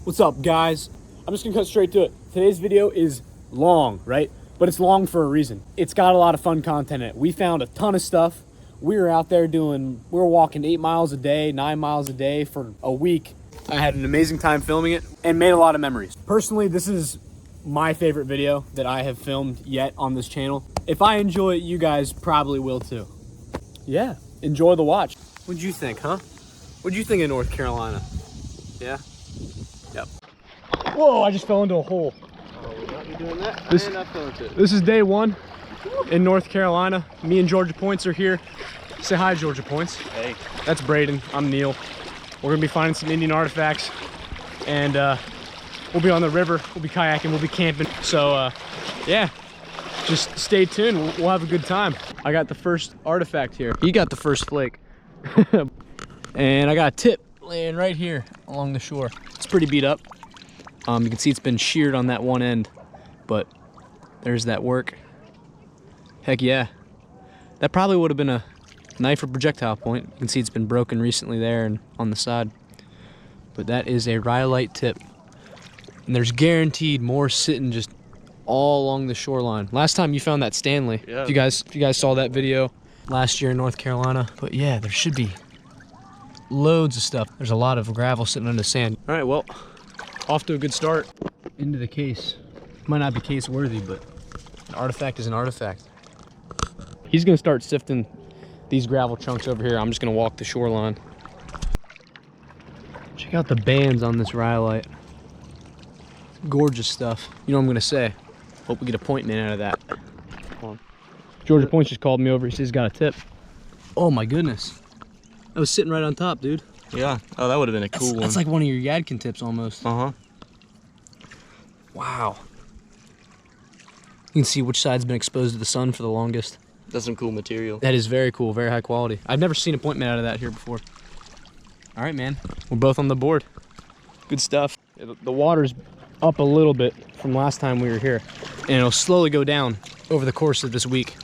What's up, guys? I'm just gonna cut straight to it. Today's video is long, right? But it's long for a reason. It's got a lot of fun content in it. We found a ton of stuff. We were out there we were walking 8 miles a day, 9 miles a day for a week. I had an amazing time filming it and made a lot of memories. Personally, this is my favorite video that I have filmed yet on this channel. If I enjoy it, you guys probably will too. Yeah, enjoy the watch. What'd you think, huh? What'd you think of North Carolina? Yeah? Yep. Whoa, I just fell into a hole. Oh, without you doing that, this is day one in North Carolina. Me and Georgia Points are here. Say hi, Georgia Points. Hey. That's Braden. I'm Neil. We're gonna be finding some Indian artifacts, and we'll be on the river. We'll be kayaking. We'll be camping. So yeah, just stay tuned. We'll have a good time. I got the first artifact here. He got the first flake, and I got a tip laying right here along the shore. It's pretty beat up. You can see it's been sheared on that one end, but there's that work. Heck yeah. That probably would have been a knife or projectile point. You can see it's been broken recently there and on the side. But that is a rhyolite tip. And there's guaranteed more sitting just all along the shoreline. Last time you found that Stanley. Yeah. If you guys saw that video last year in North Carolina. But yeah, there should be loads of stuff. There's a lot of gravel sitting under the sand. All right, well, off to a good start. Into the case. Might not be case worthy, but an artifact is an artifact. He's gonna start sifting these gravel chunks over here. I'm just gonna walk the shoreline. Check out the bands on this rhyolite. Gorgeous stuff. You know what I'm gonna say? Hope we get a point man out of that. Come on. Georgia Points just called me over. He says he's got a tip. Oh my goodness. That was sitting right on top, dude. Yeah. Oh, that would have been a cool one. That's like one of your Yadkin tips almost. Uh-huh. Wow. You can see which side's been exposed to the sun for the longest. That's some cool material. That is very cool, very high quality. I've never seen a point man out of that here before. All right, man. We're both on the board. Good stuff. The water's up a little bit from last time we were here, and it'll slowly go down over the course of this week.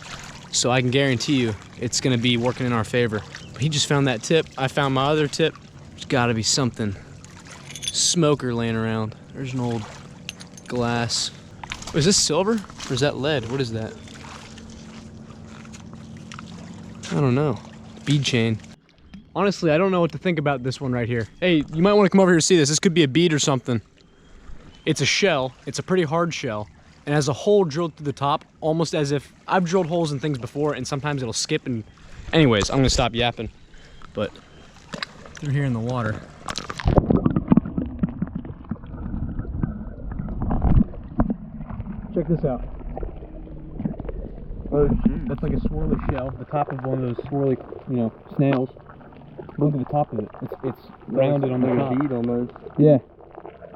So I can guarantee you it's gonna be working in our favor. But he just found that tip. I found my other tip. There's gotta be something smoker laying around. There's an old glass. Oh, is this silver or is that lead? What is that? I don't know. Bead chain. Honestly, I don't know what to think about this one right here. Hey, you might want to come over here to see this. This could be a bead or something. It's a shell. It's a pretty hard shell. And has a hole drilled through the top, almost as if I've drilled holes in things before and sometimes it'll skip and... Anyways, I'm gonna stop yapping. But they're here in the water. Check this out. Oh, shoot. That's like a swirly shell, the top of one of those swirly, snails. Look at the top of it. It's rounded on the top. A bead almost. Yeah.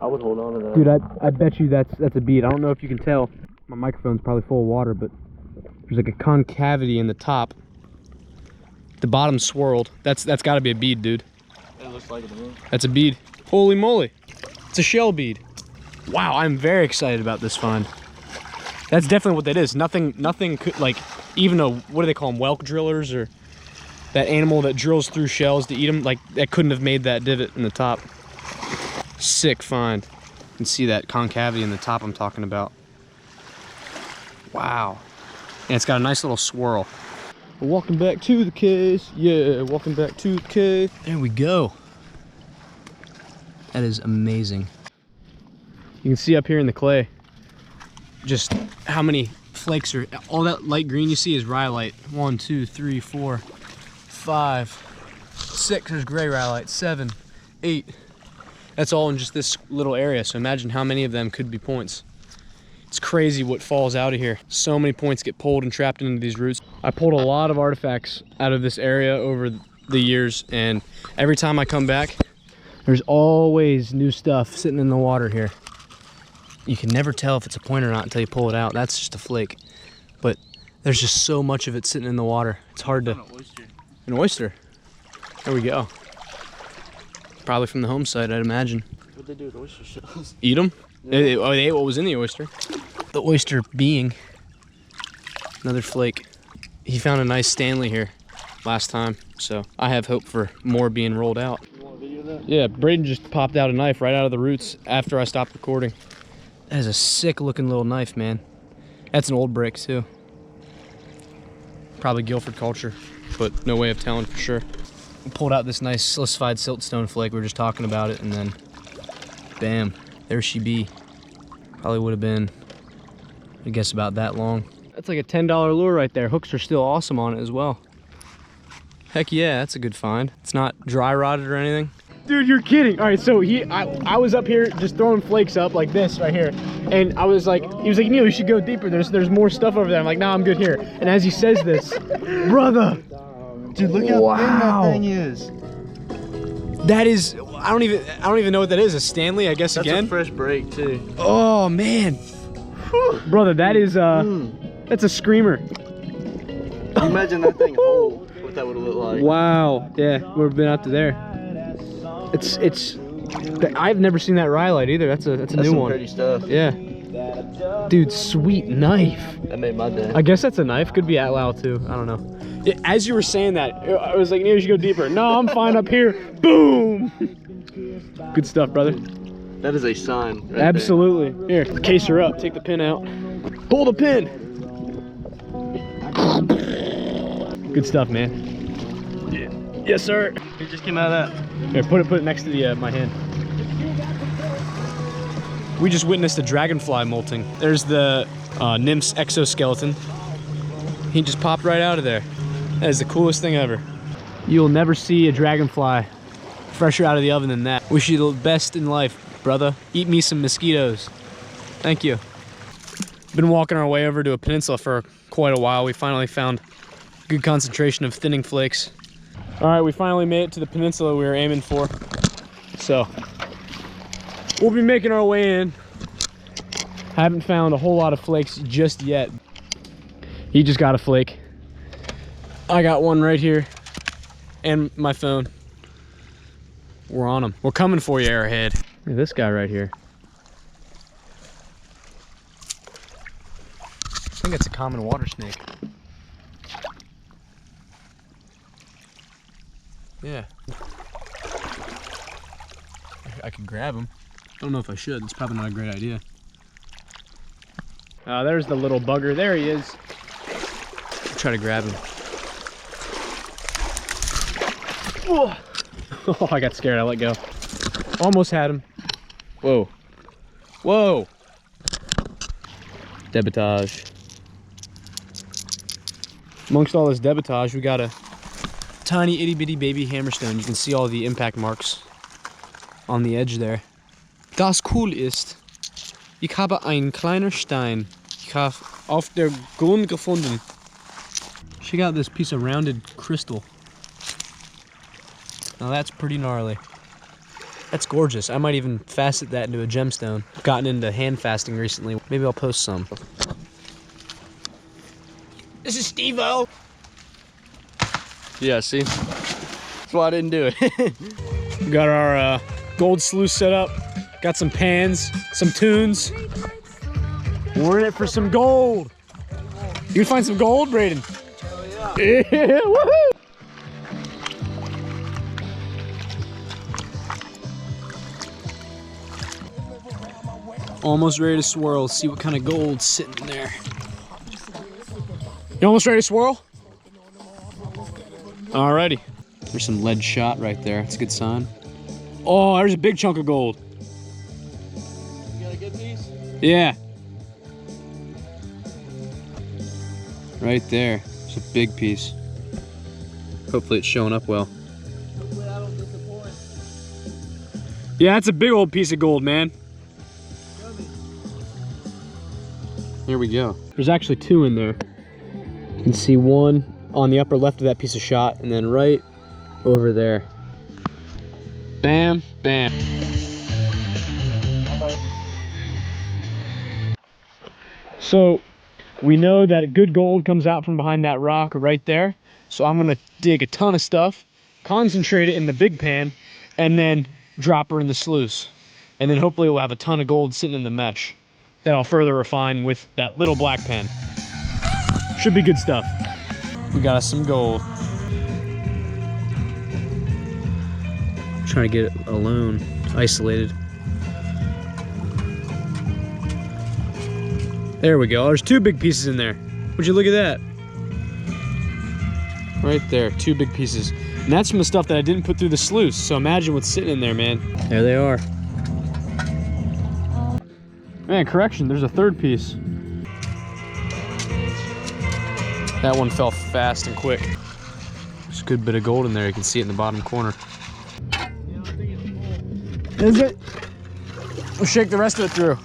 I would hold on to that. Dude, I bet you that's a bead. I don't know if you can tell. My microphone's probably full of water, but there's like a concavity in the top. The bottom's swirled. That's got to be a bead, dude. It looks like it to me. That's a bead. Holy moly. It's a shell bead. Wow, I'm very excited about this find. That's definitely what that is. Nothing could, like, even what do they call them, whelk drillers, or that animal that drills through shells to eat them, like, that couldn't have made that divot in the top. Sick find. You can see that concavity in the top I'm talking about. Wow. And it's got a nice little swirl. We're walking back to the case. Yeah, walking back to the cave. There we go. That is amazing. You can see up here in the clay just how many flakes are. All that light green you see is rhyolite. 1, 2, 3, 4, 5, 6. There's gray rhyolite. 7, 8. That's all in just this little area. So imagine how many of them could be points. It's crazy what falls out of here. So many points get pulled and trapped into these roots. I pulled a lot of artifacts out of this area over the years, and every time I come back, there's always new stuff sitting in the water here. You can never tell if it's a point or not until you pull it out. That's just a flake. But there's just so much of it sitting in the water. It's hard to... An oyster. An oyster. There we go. Probably from the home site, I'd imagine. What'd they do with oyster shells? Eat them? Yeah. They ate what was in the oyster. The oyster being another flake. He found a nice Stanley here last time, so I have hope for more being rolled out. You want a video hear that? Yeah, Braden just popped out a knife right out of the roots after I stopped recording. That is a sick looking little knife, man. That's an old brick too. Probably Guilford culture, but no way of telling for sure. We pulled out this nice silicified siltstone flake. We were just talking about it, and then bam, there she be. Probably would have been, I guess, about that long. That's like a $10 lure right there. Hooks are still awesome on it as well. Heck yeah, that's a good find. It's not dry rotted or anything. Dude, you're kidding. All right, so I was up here just throwing flakes up like this right here. And I was like, he was like, Neil, you should go deeper. There's more stuff over there. I'm like, nah, I'm good here. And as he says this, brother. Dude, look how thin that thing is. That is, I don't even know what that is. A Stanley, I guess. That's again. A fresh break too. Oh man. Whew. Brother, that is that's a screamer. Can you imagine that thing whole, what that would have looked like? Wow. Yeah, we've been out to there. It's I've never seen that rhyolite either. That's a new some one. Pretty stuff. Yeah. Dude, sweet knife. That made my day. I guess that's a knife. Could be Atlau too. I don't know. Yeah, as you were saying that, I was like, Neil, you should go deeper. No, I'm fine up here. Boom. Good stuff, brother. That is a sign. Right Absolutely. There. Here, case her up. Take the pin out. Pull the pin. Good stuff, man. Yeah. Yes, sir. It just came out of that. Here, put it next to the my hand. We just witnessed a dragonfly molting. There's the nymph's exoskeleton. He just popped right out of there. That is the coolest thing ever. You'll never see a dragonfly fresher out of the oven than that. Wish you the best in life, brother. Eat me some mosquitoes. Thank you. Been walking our way over to a peninsula for quite a while. We finally found a good concentration of thinning flakes. All right, we finally made it to the peninsula we were aiming for. So, we'll be making our way in. Haven't found a whole lot of flakes just yet. He just got a flake. I got one right here. And my phone. We're on them. We're coming for you, Arrowhead. Look at this guy right here. I think it's a common water snake. Yeah. I could grab him. Don't know if I should. It's probably not a great idea. There's the little bugger. There he is. I'll try to grab him. Oh, oh, I got scared. I let go. Almost had him. Whoa. Whoa. Debitage. Amongst all this debitage, we got a tiny itty bitty baby hammerstone. You can see all the impact marks on the edge there. Das cool ist, ich habe einen kleinen Stein. Ich habe auf der Grund gefunden. Check out this piece of rounded crystal. Now that's pretty gnarly. That's gorgeous. I might even facet that into a gemstone. I've gotten into hand fasting recently. Maybe I'll post some. This is Steve-O. Yeah, see? That's why I didn't do it. We got our gold sluice set up. Got some pans, some tunes. We're in it for some gold. You can find some gold, Braden. Oh, yeah. Yeah, woohoo! Almost ready to swirl. See what kind of gold's sitting in there. You almost ready to swirl? Alrighty. There's some lead shot right there. That's a good sign. Oh, there's a big chunk of gold. You got a good piece? Yeah. Right there. It's a big piece. Hopefully it's showing up well. Hopefully I don't disappoint. Yeah, that's a big old piece of gold, man. Here we go. There's actually two in there. You can see one on the upper left of that piece of shot, and then right over there. Bam, bam. So we know that good gold comes out from behind that rock right there. So I'm gonna dig a ton of stuff, concentrate it in the big pan, and then drop her in the sluice. And then hopefully we'll have a ton of gold sitting in the mesh that I'll further refine with that little black pen. Should be good stuff. We got us some gold. trying to get it alone, isolated. There we go. There's 2 big pieces in there. Would you look at that? Right there, 2 big pieces. And that's from the stuff that I didn't put through the sluice. So imagine what's sitting in there, man. There they are. Man, correction, there's a 3rd piece. That one fell fast and quick. There's a good bit of gold in there. You can see it in the bottom corner. Is it? We'll shake the rest of it through.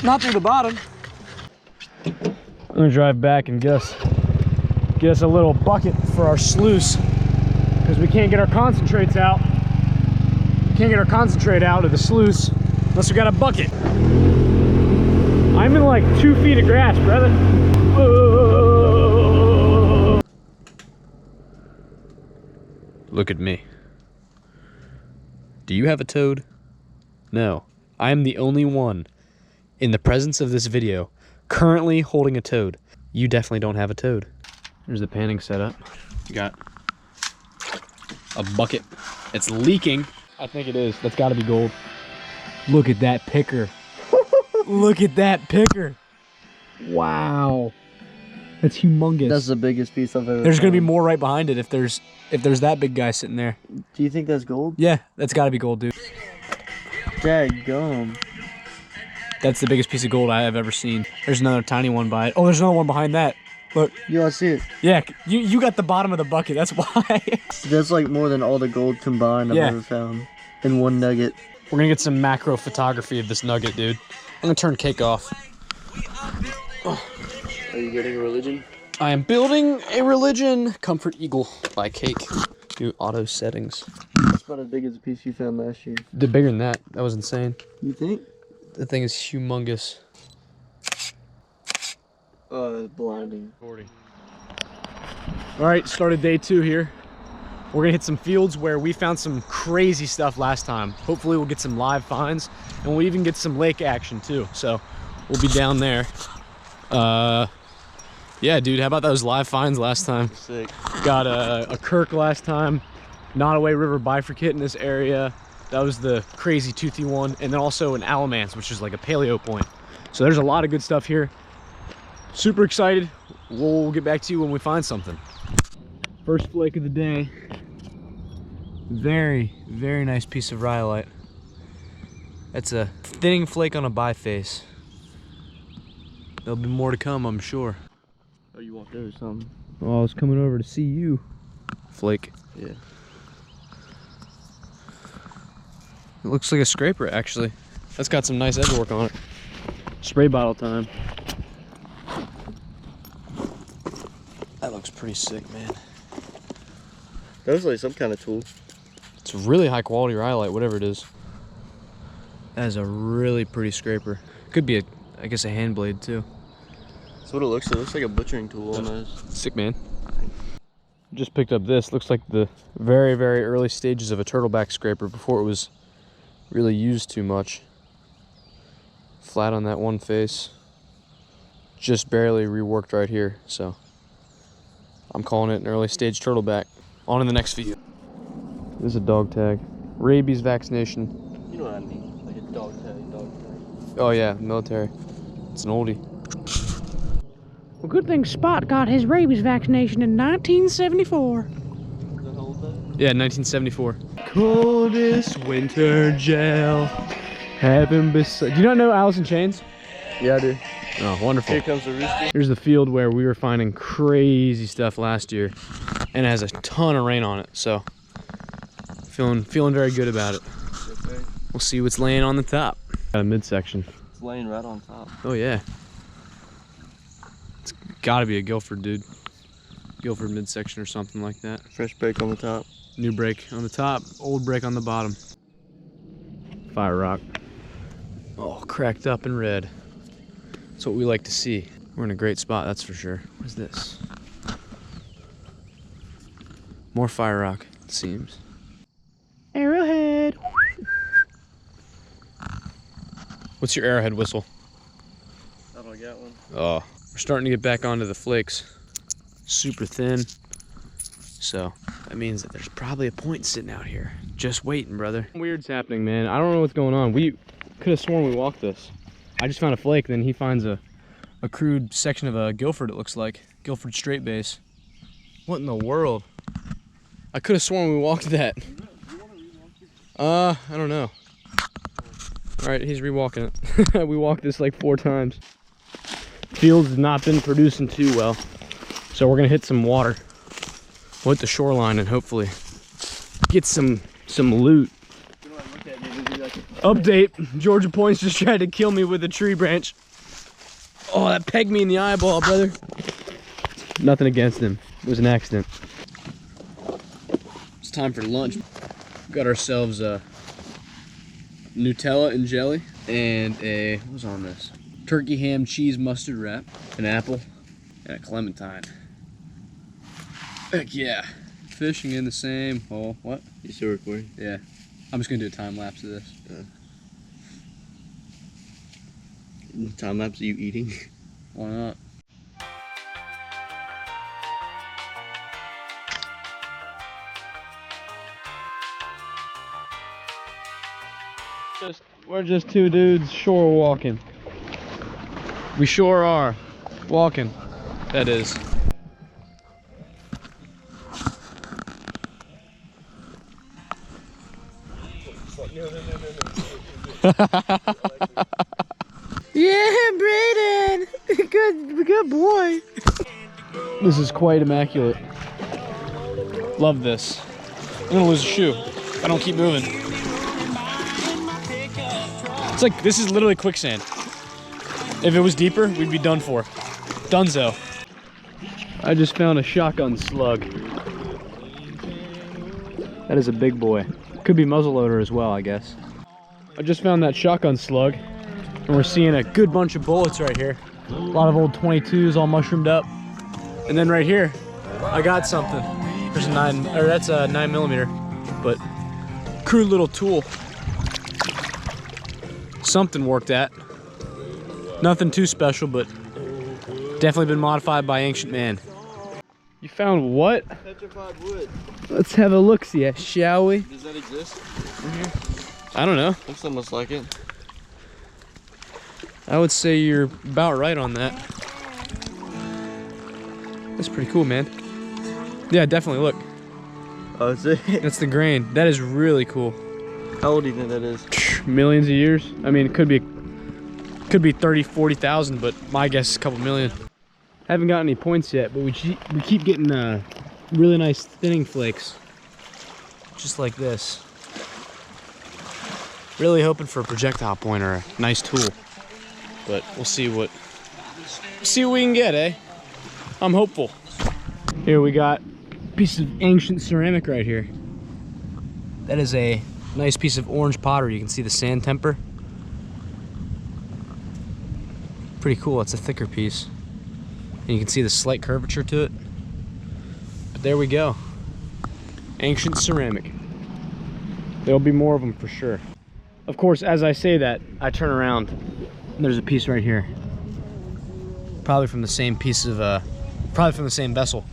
Not through the bottom. I'm gonna drive back and get us a little bucket for our sluice, because we can't get our concentrates out. We can't get our concentrate out of the sluice unless we got a bucket. I'm in like 2 feet of grass, brother. Whoa. Look at me. Do you have a toad? No. I am the only one in the presence of this video currently holding a toad. You definitely don't have a toad. There's the panning setup. You got a bucket. It's leaking. I think it is. That's gotta be gold. Look at that picker. Look at that picker. Wow. That's humongous. That's the biggest piece I've ever There's found. gonna be more right behind it if there's that big guy sitting there. Do you think that's gold? Yeah, that's gotta be gold, dude. Dadgum. That's the biggest piece of gold I have ever seen. There's another tiny one by it. Oh, there's another one behind that. Look. Yeah, I see it. Yeah, you got the bottom of the bucket. That's why. That's like more than all the gold combined I've ever found in one nugget. We're gonna get some macro photography of this nugget, dude. I'm gonna turn cake off. Oh. Are you getting a religion? I am building a religion. Comfort Eagle by Cake. Do auto settings. That's about as big as the piece you found last year. Did bigger than that. That was insane. You think? The thing is humongous. Oh, it's blinding. All right, started day 2 here. We're gonna hit some fields where we found some crazy stuff last time. Hopefully we'll get some live finds, and we'll even get some lake action too. So we'll be down there. Yeah, dude, how about those live finds last time? Sick. Got a Kirk last time, Nottoway River bifurcate in this area. That was the crazy toothy one, and then also an Alamance, which is like a paleo point. So there's a lot of good stuff here. Super excited. We'll get back to you when we find something. First flake of the day. Very, very nice piece of rhyolite. That's a thinning flake on a biface. There'll be more to come, I'm sure. Oh, you walked over something? Oh, I was coming over to see you. Flake. Yeah. It looks like a scraper, actually. That's got some nice edge work on it. Spray bottle time. That looks pretty sick, man. That was like some kind of tool. It's really high quality rhyolite, whatever it is. That is a really pretty scraper. Could be I guess a hand blade too. That's what it looks like. It looks like a butchering tool almost. Sick, man. Just picked up this. Looks like the very, very early stages of a turtleback scraper before it was really used too much. Flat on that one face. Just barely reworked right here, so I'm calling it an early stage turtleback. On to the next feed. This is a dog tag. Rabies vaccination. You know what I mean? Like a dog tag, dog tag. Oh yeah, military. It's an oldie. Well, good thing Spot got his rabies vaccination in 1974. The whole thing? Yeah, 1974. Coldest winter gel. Heaven beside. Do you not know Alice in Chains? Yeah, I do. Oh, wonderful. Here comes the rooster. Here's the field where we were finding crazy stuff last year, and it has a ton of rain on it, so feeling very good about it. Okay. We'll see what's laying on the top. Got a midsection. It's laying right on top. Oh yeah. It's gotta be a Guilford, dude. Guilford midsection or something like that. Fresh break on the top. New break on the top, old break on the bottom. Fire rock. Oh, cracked up and red. That's what we like to see. We're in a great spot, that's for sure. What is this? More fire rock, it seems. Arrowhead. What's your arrowhead whistle? I don't got one. Oh, we're starting to get back onto the flakes. Super thin, So that means that there's probably a point sitting out here. Just waiting, brother. Weird's happening, man. I don't know what's going on. We could have sworn we walked this. I just found a flake, then he finds a crude section of a Guilford, it looks like. Guilford straight base. What in the world? I could have sworn we walked that. I don't know. All right, he's rewalking it. We walked this like 4 times. Field's has not been producing too well. So we're gonna hit some water. We'll hit the shoreline and hopefully get some loot. Update, Georgia Point's just tried to kill me with a tree branch. Oh, that pegged me in the eyeball, brother. Nothing against him, it was an accident. It's time for lunch. Got ourselves a Nutella and jelly and a, what was on this? Turkey ham cheese mustard wrap, an apple, and a clementine. Heck yeah. Fishing in the same hole. What? You still recording? Yeah. I'm just gonna do a time lapse of this. Time lapse of you eating? Why not? We're just 2 dudes shore walking. We sure are. Walking. That is. Yeah, Brayden! Good boy. This is quite immaculate. Love this. I'm gonna lose a shoe if I don't keep moving. It's like, this is literally quicksand. If it was deeper, we'd be done for. Dunzo. I just found a shotgun slug. That is a big boy. Could be muzzleloader as well, I guess. I just found that shotgun slug, and we're seeing a good bunch of bullets right here. A lot of old 22s all mushroomed up. And then right here, I got something. There's a that's a 9mm, but crude little tool. Something worked at. Nothing too special, but definitely been modified by ancient man. You found what? Petrified wood. Let's have a look-see, shall we? Does that exist? I don't know. Looks almost like it. I would say you're about right on that. That's pretty cool, man. Yeah, definitely, look. Oh, is it? That's the grain. That is really cool. How old do you think that is? Millions of years. I mean, it could be 30, 40,000, but my guess is a couple million. Haven't got any points yet, but we keep getting really nice thinning flakes. Just like this. Really hoping for a projectile point or a nice tool. But we'll see what we can get, eh? I'm hopeful. Here we got a piece of ancient ceramic right here. That is a nice piece of orange pottery. You can see the sand temper. Pretty cool. It's a thicker piece. And you can see the slight curvature to it. But there we go. Ancient ceramic. There'll be more of them for sure. Of course, as I say that, I turn around and there's a piece right here. Probably from the same piece of, probably from the same vessel.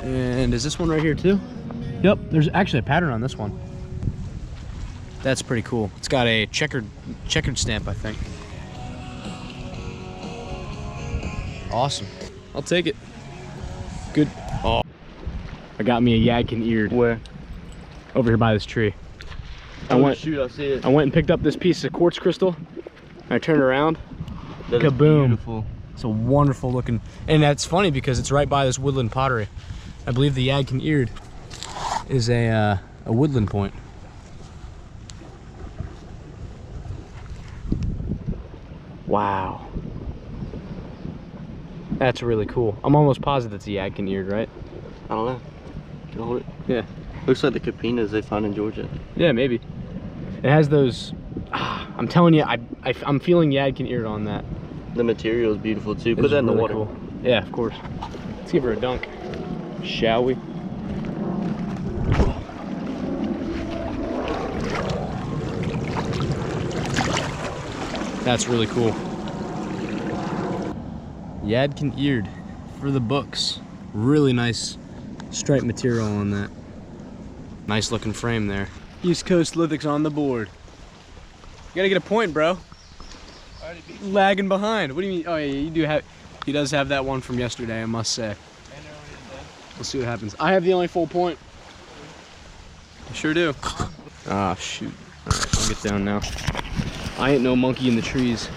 And is this one right here too? Yep, there's actually a pattern on this one. That's pretty cool. It's got a checkered stamp, I think. Awesome. I'll take it. Good. Oh, I got me a yadkin eared. Where? Over here by this tree. Shoot, I see it. I went and picked up this piece of quartz crystal. And I turned around. That kaboom. is beautiful. It's a wonderful looking, and that's funny because it's right by this woodland pottery. I believe the yadkin eared is a woodland point. Wow. That's really cool. I'm almost positive it's a yadkin eared, right? I don't know. Can I hold it? Yeah. Looks like the capinas they find in Georgia. Yeah, maybe. It has those, I'm telling you, I'm feeling yadkin eared on that. The material is beautiful too. Put It's that in the really water. cool. Yeah, of course. Let's give her a dunk. Shall we? That's really cool. Yadkin eared for the books. Really nice stripe material on that. Nice looking frame there. East Coast Lithics on the board. You gotta get a point, bro. Lagging behind. What do you mean? Oh yeah, you do have. He does have that one from yesterday, I must say. We'll see what happens. I have the only full point. I sure do. Ah, shoot. Alright, I'll get down now. I ain't no monkey in the trees.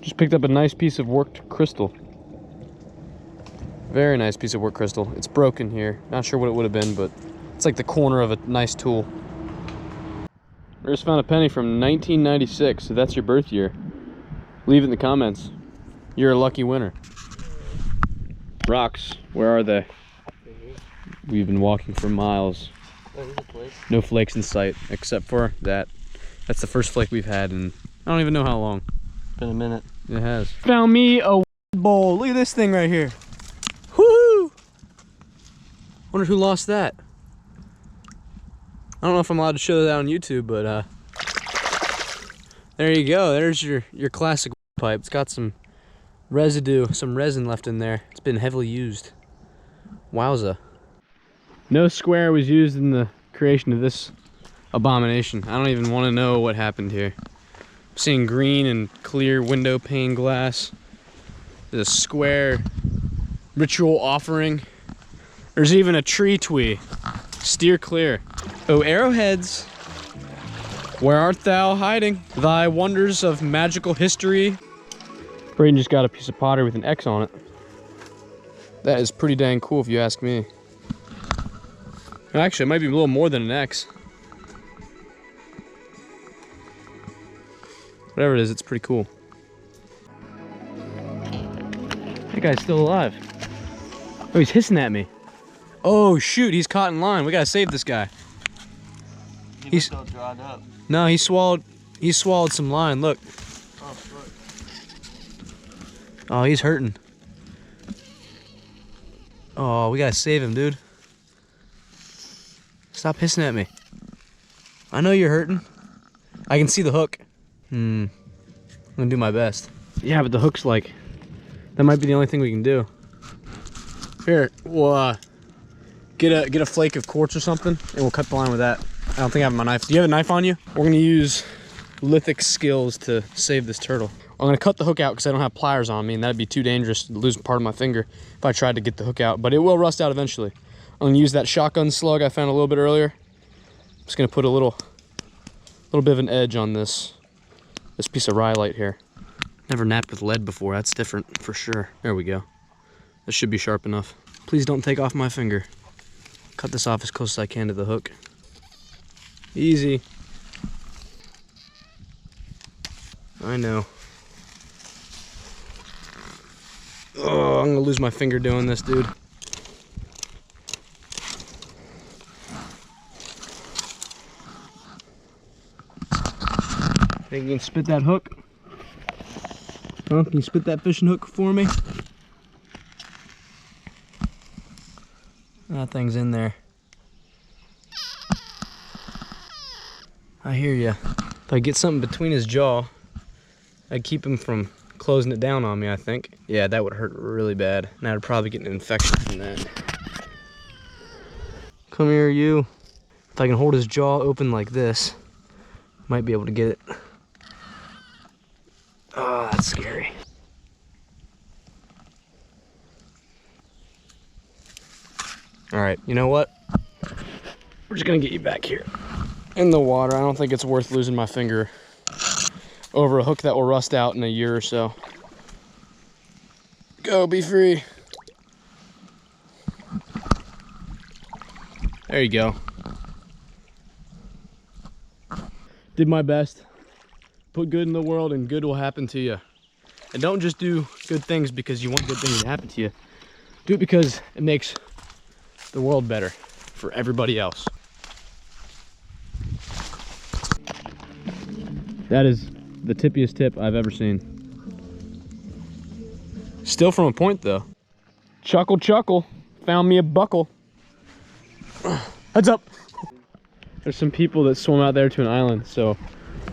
Just picked up a nice piece of worked crystal. Very nice piece of worked crystal. It's broken here. Not sure what it would have been, but it's like the corner of a nice tool. I just found a penny from 1996, so that's your birth year. Leave it in the comments. You're a lucky winner. Rocks, where are they? We've been walking for miles. No flakes in sight, except for that. That's the first flake we've had in I don't even know how long. Been a minute. It has. Found me a bowl. Look at this thing right here. Woohoo! Wonder who lost that. I don't know if I'm allowed to show that on YouTube, but there you go. There's your classic pipe. It's got some residue, some resin left in there. It's been heavily used. Wowza. No square was used in the creation of this abomination. I don't even want to know what happened here. I'm seeing green and clear window pane glass. There's a square ritual offering. There's even a tree twee. Steer clear. Oh, arrowheads, where art thou hiding? Thy wonders of magical history. Braden just got a piece of pottery with an X on it. That is pretty dang cool if you ask me. Actually, it might be a little more than an X. Whatever it is, it's pretty cool. That guy's still alive. Oh, he's hissing at me. Oh shoot, he's caught in line. We gotta save this guy. He's still dried up. No, he swallowed some line. Look. Oh, look. Oh, he's hurting. Oh, we gotta save him, dude. Stop hissing at me. I know you're hurting. I can see the hook. I'm gonna do my best. Yeah, but the hook's like, that might be the only thing we can do. Here, we'll get a flake of quartz or something, and we'll cut the line with that. I don't think I have my knife. Do you have a knife on you? We're gonna use lithic skills to save this turtle. I'm gonna cut the hook out because I don't have pliers on me, and that'd be too dangerous to lose part of my finger if I tried to get the hook out, but it will rust out eventually. I'm gonna use that shotgun slug I found a little bit earlier. I'm just gonna put a little bit of an edge on this piece of rhyolite here. Never napped with lead before. That's different for sure. There we go. This should be sharp enough. Please don't take off my finger. Cut this off as close as I can to the hook. Easy. I know. Oh, I'm gonna lose my finger doing this, dude. Think you can spit that hook? Huh? Can you spit that fishing hook for me? That thing's in there. I hear ya. If I get something between his jaw, I'd keep him from closing it down on me, I think. Yeah, that would hurt really bad. And I'd probably get an infection from that. Come here, you. If I can hold his jaw open like this, might be able to get it. Oh, that's scary. All right, you know what? We're just gonna get you back here in the water. I don't think it's worth losing my finger over a hook that will rust out in a year or so. Go, be free. There you go. Did my best. Put good in the world and good will happen to you. And don't just do good things because you want good things to happen to you. Do it because it makes the world better for everybody else. That is the tippiest tip I've ever seen. Still from a point though. Chuckle, chuckle. Found me a buckle. Heads up. There's some people that swim out there to an island, so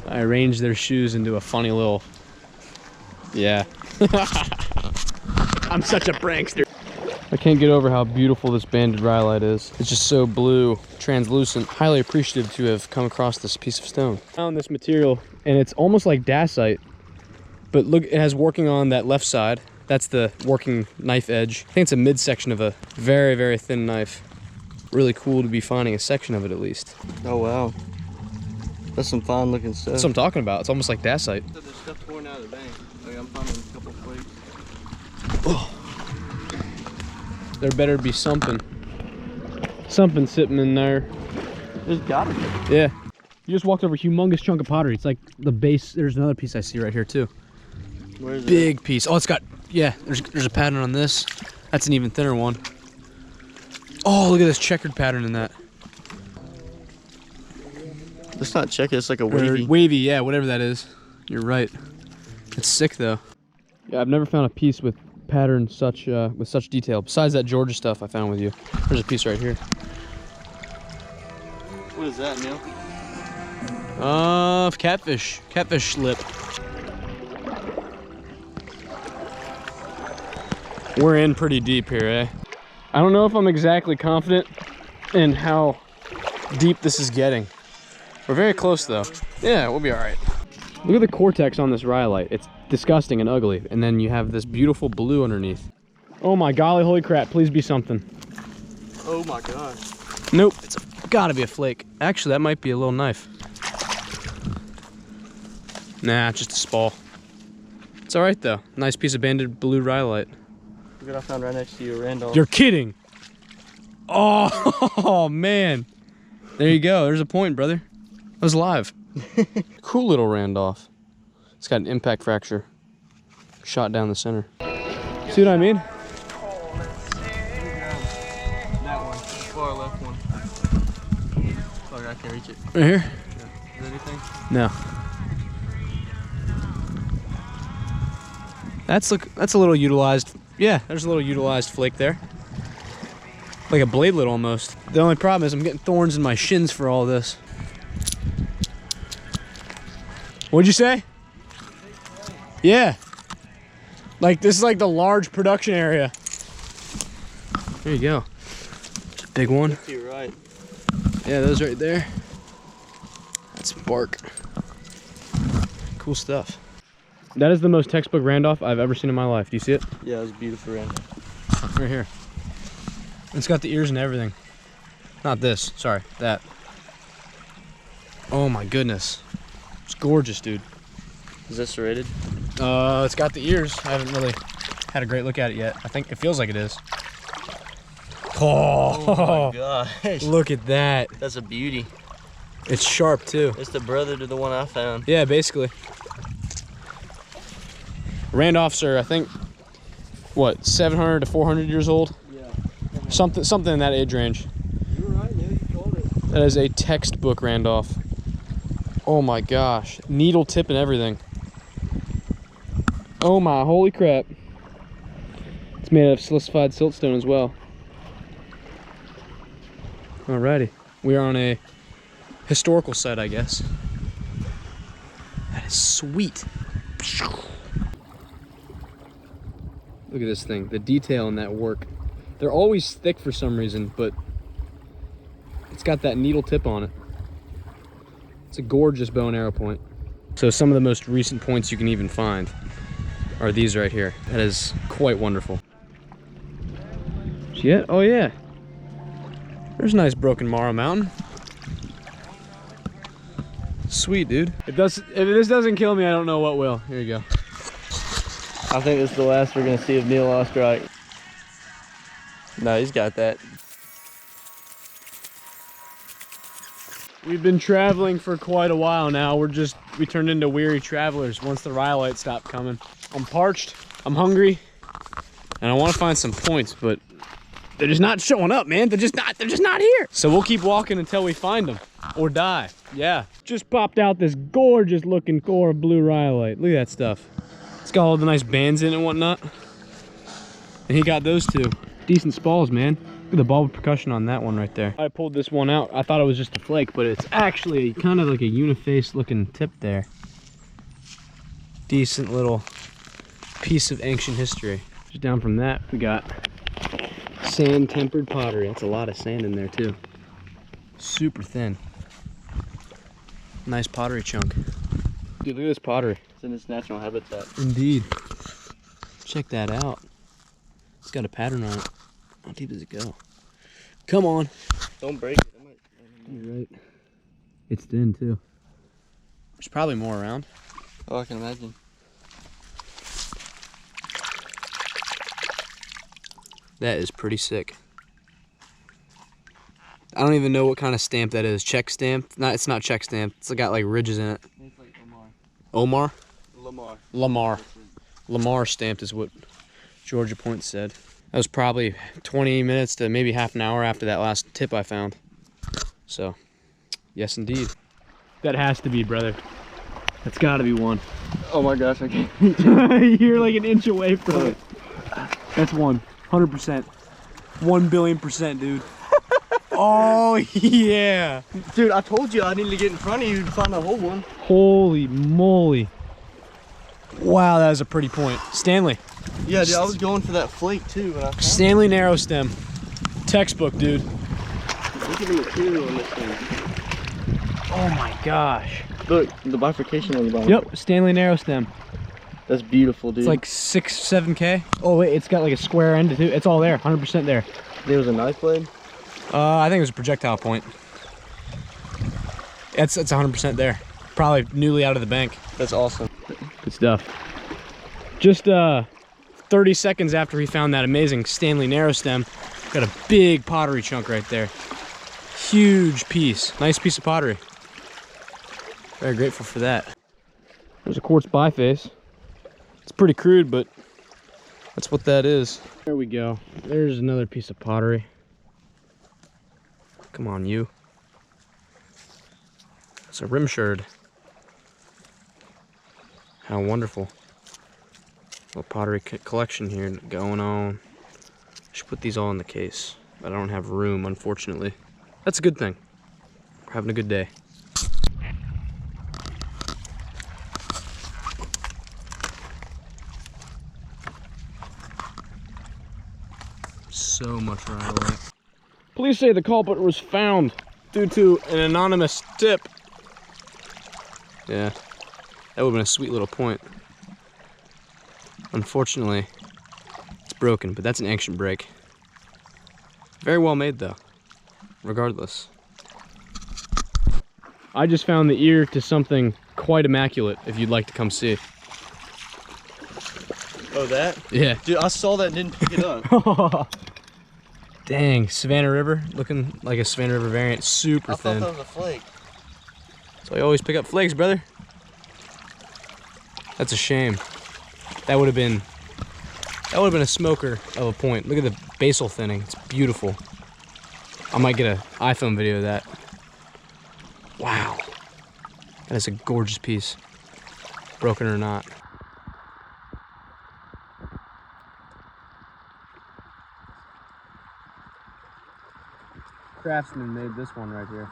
I arranged their shoes into a funny little, yeah. I'm such a prankster. I can't get over how beautiful this banded rhyolite is. It's just so blue, translucent. Highly appreciative to have come across this piece of stone. I found this material and it's almost like dacite, but look, it has working on that left side. That's the working knife edge. I think it's a midsection of a very, very thin knife. Really cool to be finding a section of it at least. Oh wow. That's some fine looking stuff. That's what I'm talking about. It's almost like dacite. So there's stuff pouring out of the bank. Like I'm finding a couple flakes. Oh. There better be something sitting in there. There's gotta be. Yeah. You just walked over a humongous chunk of pottery. It's like the base. There's another piece I see right here too. Where is it? Big piece. Oh, it's got, yeah, there's a pattern on this. That's an even thinner one. Oh, look at this checkered pattern in that. It's not checkered, it's like a wavy. Wavy, yeah, whatever that is. You're right. It's sick though. Yeah, I've never found a piece with pattern such with such detail. Besides that Georgia stuff I found with you. There's a piece right here. What is that, Neil? Catfish lip. We're in pretty deep here, eh? I don't know if I'm exactly confident in how deep this is getting. We're very close though. Yeah, we'll be all right. Look at the cortex on this rhyolite. It's disgusting and ugly. And then you have this beautiful blue underneath. Oh my golly, holy crap, please be something. Oh my gosh. Nope, it's gotta be a flake. Actually, that might be a little knife. Nah, just a spall. It's all right though. Nice piece of banded blue rhyolite. Look what I found right next to you, Randolph. You're kidding. Oh, man. There you go. There's a point, brother. That was live. Cool little Randolph. It's got an impact fracture. Shot down the center. See what I mean? That one. Far left one. Fuck, I can't reach it. Right here? Yeah. Is there anything? No. That's a little utilized. Yeah, there's a little utilized flake there. Like a bladelet almost. The only problem is I'm getting thorns in my shins for all this. What'd you say? Yeah. Like this is like the large production area. There you go. It's a big one. You're right. Yeah, those right there. That's bark. Cool stuff. That is the most textbook Randolph I've ever seen in my life. Do you see it? Yeah, it's beautiful, Randolph. Right here. It's got the ears and everything. Not this, sorry, that. Oh my goodness. It's gorgeous, dude. Is this serrated? It's got the ears. I haven't really had a great look at it yet. I think it feels like it is. Oh my gosh. Look at that. That's a beauty. It's sharp too. It's the brother to the one I found. Yeah, basically. Randolphs are, I think, what, 700 to 400 years old? Yeah. Something in that age range. You're right, Neil, you told it. That is a textbook Randolph. Oh my gosh. Needle tip and everything. Oh my holy crap. It's made out of silicified siltstone as well. Alrighty. We are on a historical site, I guess. That is sweet. Look at this thing, the detail in that work. They're always thick for some reason, but it's got that needle tip on it. It's a gorgeous bow and arrow point. So some of the most recent points you can even find are these right here. That is quite wonderful. Yeah, oh yeah. There's a nice broken Morrow Mountain. Sweet, dude. If this doesn't kill me, I don't know what will. Here you go. I think this is the last we're gonna see of Neil Ostrike. No, he's got that. We've been traveling for quite a while now. We turned into weary travelers once the rhyolite stopped coming. I'm parched, I'm hungry, and I want to find some points, but they're just not showing up, man. They're just not here. So we'll keep walking until we find them or die. Yeah. Just popped out this gorgeous looking core of blue rhyolite. Look at that stuff. It's got all the nice bands in it and whatnot. And he got those two. Decent spalls, man. Look at the bulb percussion on that one right there. I pulled this one out. I thought it was just a flake, but it's actually kind of like a uniface looking tip there. Decent little piece of ancient history. Just down from that, we got sand tempered pottery. That's a lot of sand in there too. Super thin. Nice pottery chunk. Dude, look at this pottery. It's in its natural habitat. Indeed. Check that out. It's got a pattern on it. How deep does it go? Come on. Don't break it. You're right. It's thin too. There's probably more around. Oh, I can imagine. That is pretty sick. I don't even know what kind of stamp that is. Check stamp? It's not check stamp. It's got like ridges in it. It's like Omar. Omar? Lamar. Lamar. Lamar stamped is what Georgia Point said. That was probably 20 minutes to maybe half an hour after that last tip I found. So, yes indeed. That has to be, brother. That's gotta be one. Oh my gosh, I can't. You're like an inch away from it. That's one. 100%. 1,000,000,000%, dude. Oh, yeah. Dude, I told you I needed to get in front of you to find a whole one. Holy moly. Wow, that was a pretty point. Stanley. Yeah, dude, I was going for that flake too. When I found Stanley narrow stem. Textbook, dude. Look at the material on this thing. Oh my gosh. Look, the bifurcation on the bottom. Yep, Stanley narrow stem. That's beautiful, dude. It's like 6, 7K. Oh wait, it's got like a square end too. It's all there, 100% there. There was a knife blade? I think it was a projectile point. It's 100% there. Probably newly out of the bank. That's awesome. Good stuff. Just 30 seconds after we found that amazing Stanley narrow stem, got a big pottery chunk right there. Huge piece. Nice piece of pottery. Very grateful for that. There's a quartz biface. It's pretty crude, but that's what that is. There we go. There's another piece of pottery. Come on, you. It's a rim sherd. How wonderful. Little pottery collection here going on. Should put these all in the case, but I don't have room, unfortunately. That's a good thing. We're having a good day. So much rhyolite. Police say the culprit was found due to an anonymous tip. Yeah, that would have been a sweet little point. Unfortunately, it's broken, but that's an ancient break. Very well made though, regardless. I just found the ear to something quite immaculate, if you'd like to come see. Oh, that? Yeah. Dude, I saw that and didn't pick it up. Dang, Savannah River, looking like a Savannah River variant, super thin. I thought that was a flake. So I always pick up flakes, brother. That's a shame. That would have been a smoker of a point. Look at the basal thinning. It's beautiful. I might get an iPhone video of that. Wow. That is a gorgeous piece. Broken or not. Craftsman made this one right here.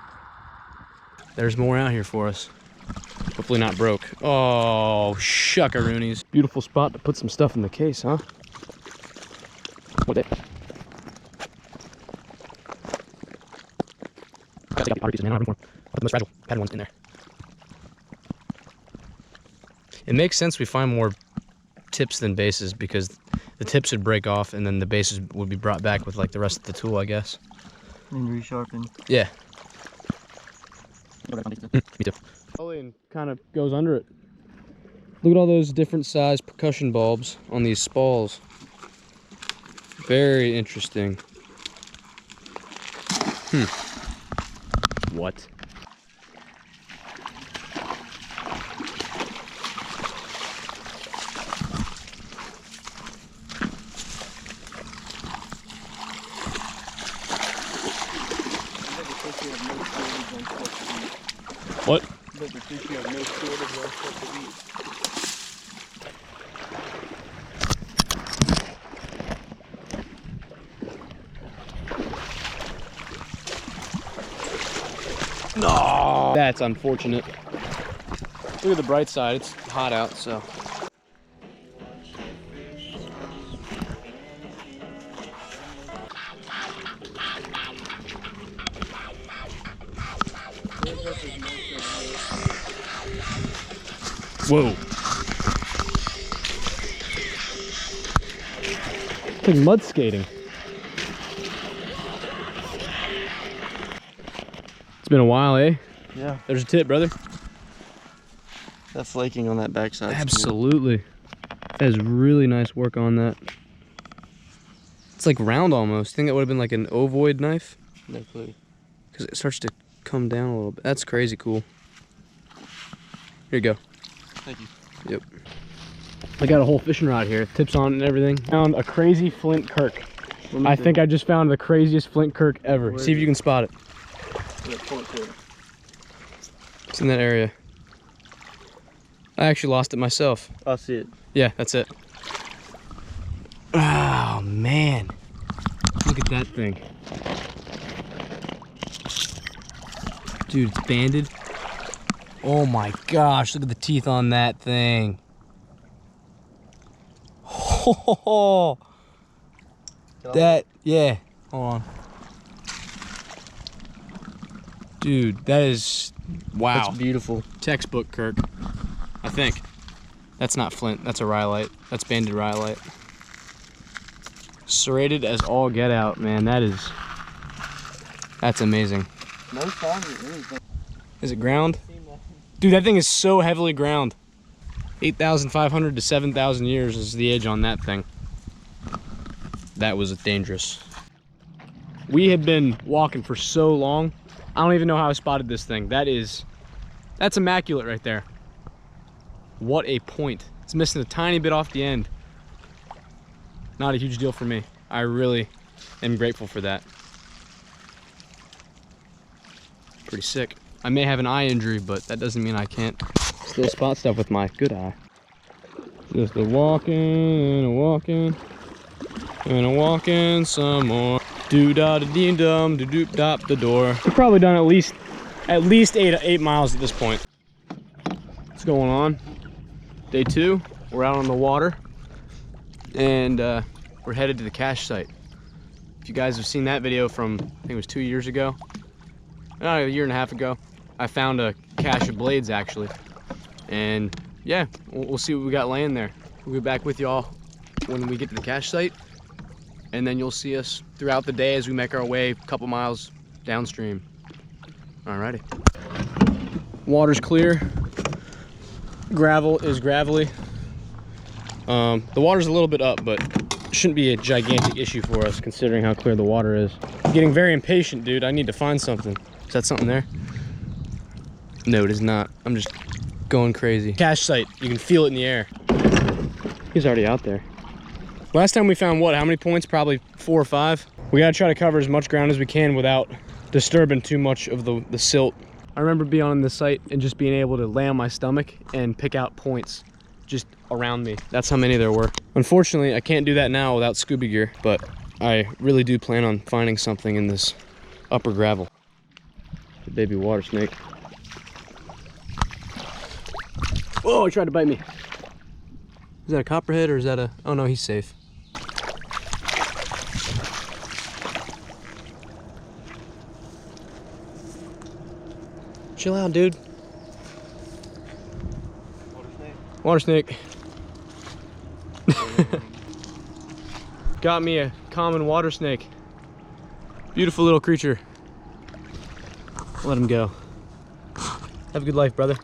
There's more out here for us. Hopefully not broke. Oh, shuckaroonies. Beautiful spot to put some stuff in the case, huh? What day? Got the pottery pieces, man. I don't have room for them. I'll put the most fragile pattern ones in there. It makes sense we find more tips than bases because the tips would break off and then the bases would be brought back with like the rest of the tool, I guess. And resharpen. Yeah. Me too. And kind of goes under it. Look at all those different size percussion bulbs on these spalls. Very interesting. What? What? But the fish have no shortage of stuff to eat. No! That's unfortunate. Look at the bright side, it's hot out, so. Whoa. It's like mud skating. It's been a while, eh? Yeah. There's a tip, brother. That flaking on that backside. Absolutely. That is really nice work on that. It's like round almost. I think that would have been like an ovoid knife. No clue. Because it starts to come down a little bit. That's crazy cool. Here you go. Thank you. Yep. I got a whole fishing rod here. Tips on it and everything. Found a crazy flint kirk. I think I just found the craziest flint kirk ever. See if you can spot it. It's in that area. I actually lost it myself. I'll see it. Yeah, that's it. Oh, man. Look at that thing. Dude, it's banded. Oh my gosh, look at the teeth on that thing. Oh, that, yeah, hold on. Dude, that is, wow. That's beautiful. Textbook Kirk, I think. That's not flint, that's a rhyolite. That's banded rhyolite. Serrated as all get out, man. That's amazing. No signs of anything. Is it ground? Dude, that thing is so heavily ground. 8,500 to 7,000 years is the age on that thing. That was dangerous. We had been walking for so long. I don't even know how I spotted this thing. That's immaculate right there. What a point. It's missing a tiny bit off the end. Not a huge deal for me. I really am grateful for that. Pretty sick. I may have an eye injury, but that doesn't mean I can't still spot stuff with my good eye. Just a walking and a walking and a walking some more. Do da da dee dum do doop dop the door. We've probably done at least 8 miles at this point. What's going on? Day 2. We're out on the water and we're headed to the cache site. If you guys have seen that video from, I think it was 2 years ago, a year and a half ago, I found a cache of blades actually. And yeah, we'll see what we got laying there. We'll be back with y'all when we get to the cache site. And then you'll see us throughout the day as we make our way a couple miles downstream. Alrighty. Water's clear. Gravel is gravelly. The water's a little bit up, but shouldn't be a gigantic issue for us considering how clear the water is. I'm getting very impatient, dude. I need to find something. Is that something there? No, it is not. I'm just going crazy. Cache site. You can feel it in the air. He's already out there. Last time we found what? How many points? Probably 4 or 5. We gotta try to cover as much ground as we can without disturbing too much of the silt. I remember being on this site and just being able to lay on my stomach and pick out points just around me. That's how many there were. Unfortunately, I can't do that now without scuba gear, but I really do plan on finding something in this upper gravel. The baby water snake. Oh, he tried to bite me. Is that a copperhead or is that a... Oh no, he's safe. Chill out, dude. Water snake. Got me a common water snake. Beautiful little creature. Let him go. Have a good life, brother.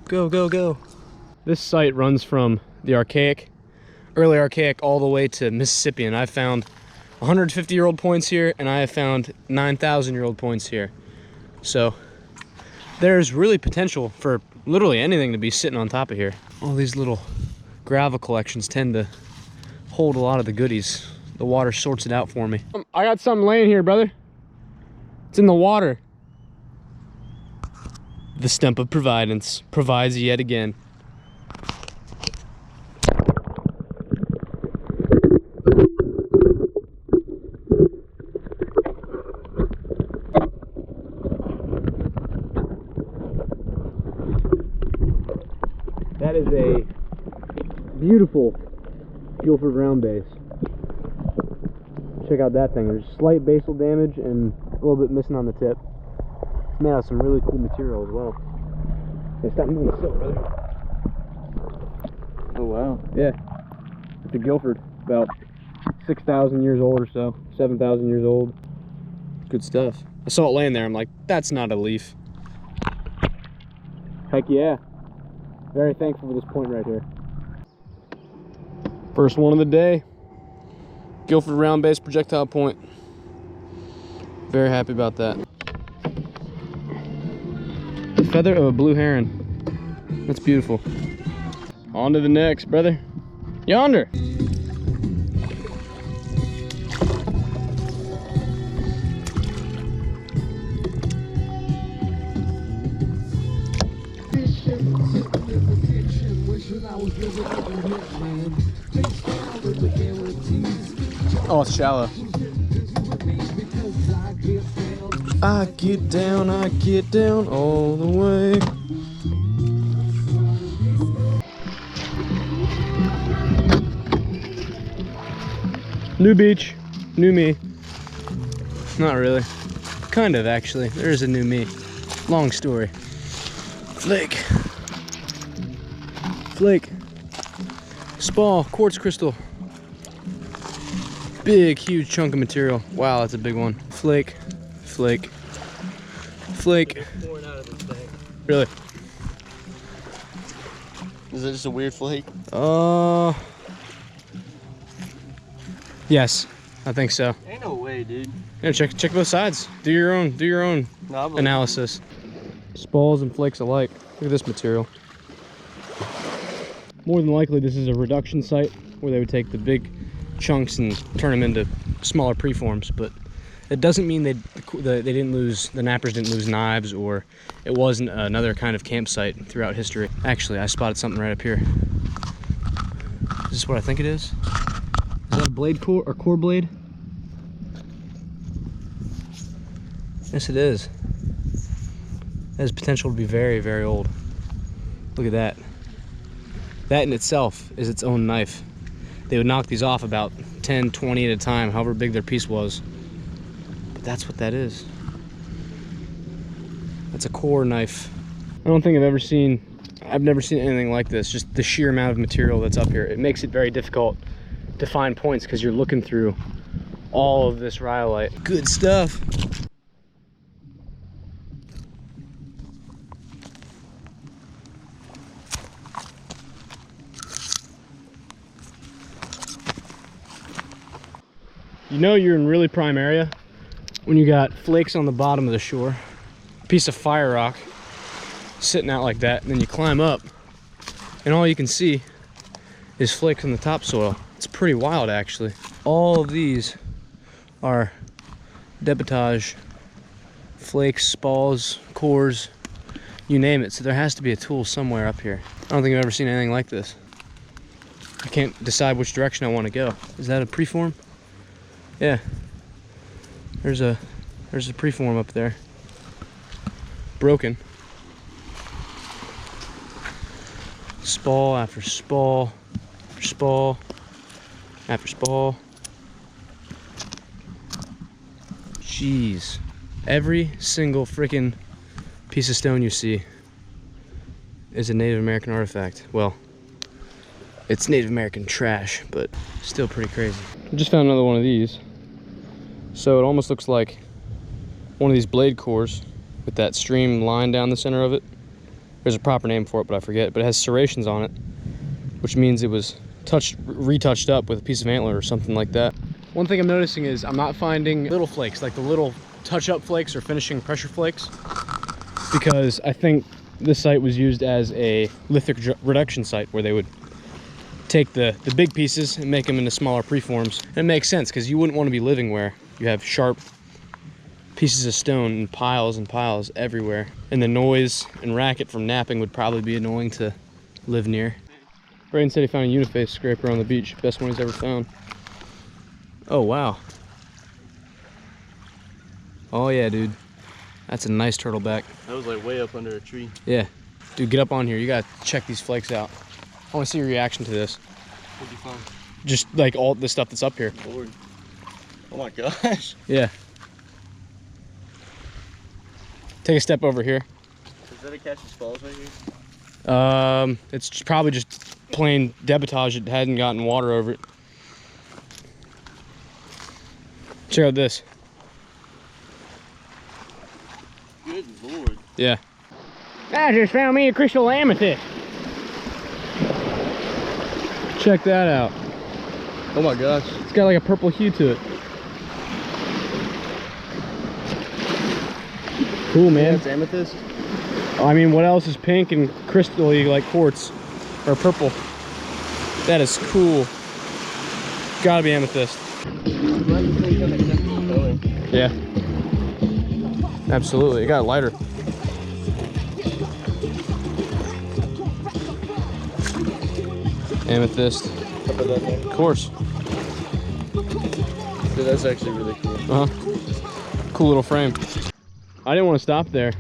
Go, go, go. This site runs from the early Archaic, all the way to Mississippian. I found 150-year-old points here, and I have found 9,000-year-old points here. So there's really potential for literally anything to be sitting on top of here. All these little gravel collections tend to hold a lot of the goodies. The water sorts it out for me. I got something laying here, brother. It's in the water. The stump of providence provides yet again. That is a beautiful Guilford round base. Check out that thing. There's slight basal damage and a little bit missing on the tip. It's made out of some really cool material as well. Hey, stop moving still, brother. Oh wow. Yeah, it's a Guilford, about 6,000 years old or so, 7,000 years old. Good stuff. I saw it laying there, I'm like, that's not a leaf. Heck yeah. Very thankful for this point right here. First one of the day. Guilford round base projectile point. Very happy about that. The feather of a blue heron. That's beautiful. On to the next, brother. Yonder. Oh, it's shallow. I get down all the way. New beach, new me. Not really. Kind of, actually. There is a new me. Long story. Flake. Flake. Spall, quartz crystal. Big, huge chunk of material. Wow, that's a big one. Flake, flake, flake. Pouring out of this thing. Really? Is it just a weird flake? Yes, I think so. Ain't no way, dude. Yeah, check both sides. Do your own analysis. Spalls and flakes alike. Look at this material. More than likely, this is a reduction site where they would take the big chunks and turn them into smaller preforms, but it doesn't mean they didn't lose, the nappers didn't lose knives, or it wasn't another kind of campsite throughout history. Actually, I spotted something right up here. Is this what I think it is? Is that a blade core or core blade? Yes, it is. It has potential to be very, very old. Look at that. That in itself is its own knife. They would knock these off about 10, 20 at a time, however big their piece was. But that's what that is. That's a core knife. I don't think I've never seen anything like this, just the sheer amount of material that's up here. It makes it very difficult to find points because you're looking through all of this rhyolite. Good stuff. You know you're in really prime area when you got flakes on the bottom of the shore, a piece of fire rock sitting out like that, and then you climb up and all you can see is flakes on the topsoil. It's pretty wild, actually. All of these are debitage, flakes, spalls, cores, you name it. So there has to be a tool somewhere up here. I don't think I've ever seen anything like this. I can't decide which direction I want to go. Is that a preform? Yeah, there's a preform up there. Broken. Spall after spall after spall after spall. Jeez, every single freaking piece of stone you see is a Native American artifact. Well, it's Native American trash, but still pretty crazy. I just found another one of these. So it almost looks like one of these blade cores with that stream line down the center of it. There's a proper name for it, but I forget. But it has serrations on it, which means it was retouched up with a piece of antler or something like that. One thing I'm noticing is I'm not finding little flakes, like the little touch-up flakes or finishing pressure flakes, because I think this site was used as a lithic reduction site where they would take the big pieces and make them into smaller preforms. And it makes sense because you wouldn't want to be living where you have sharp pieces of stone in piles and piles everywhere. And the noise and racket from napping would probably be annoying to live near. Brayden said he found a uniface scraper on the beach. Best one he's ever found. Oh, wow. Oh yeah, dude. That's a nice turtleback. That was like way up under a tree. Yeah. Dude, get up on here. You gotta check these flakes out. I want to see your reaction to this. What'd you find? Just like all the stuff that's up here. Lord. Oh my gosh. Yeah. Take a step over here. Is that a Catches Falls right here? It's probably just plain debitage. It hadn't gotten water over it. Check out this. Good Lord. Yeah. I just found me a crystal amethyst. Check that out. Oh my gosh. It's got like a purple hue to it. Cool, man. That's amethyst? I mean, what else is pink and crystally like quartz or purple? That is cool. Gotta be amethyst. Yeah. Absolutely. It got lighter. Amethyst. Of course. Dude, that's actually really cool. Cool little frame. I didn't want to stop there,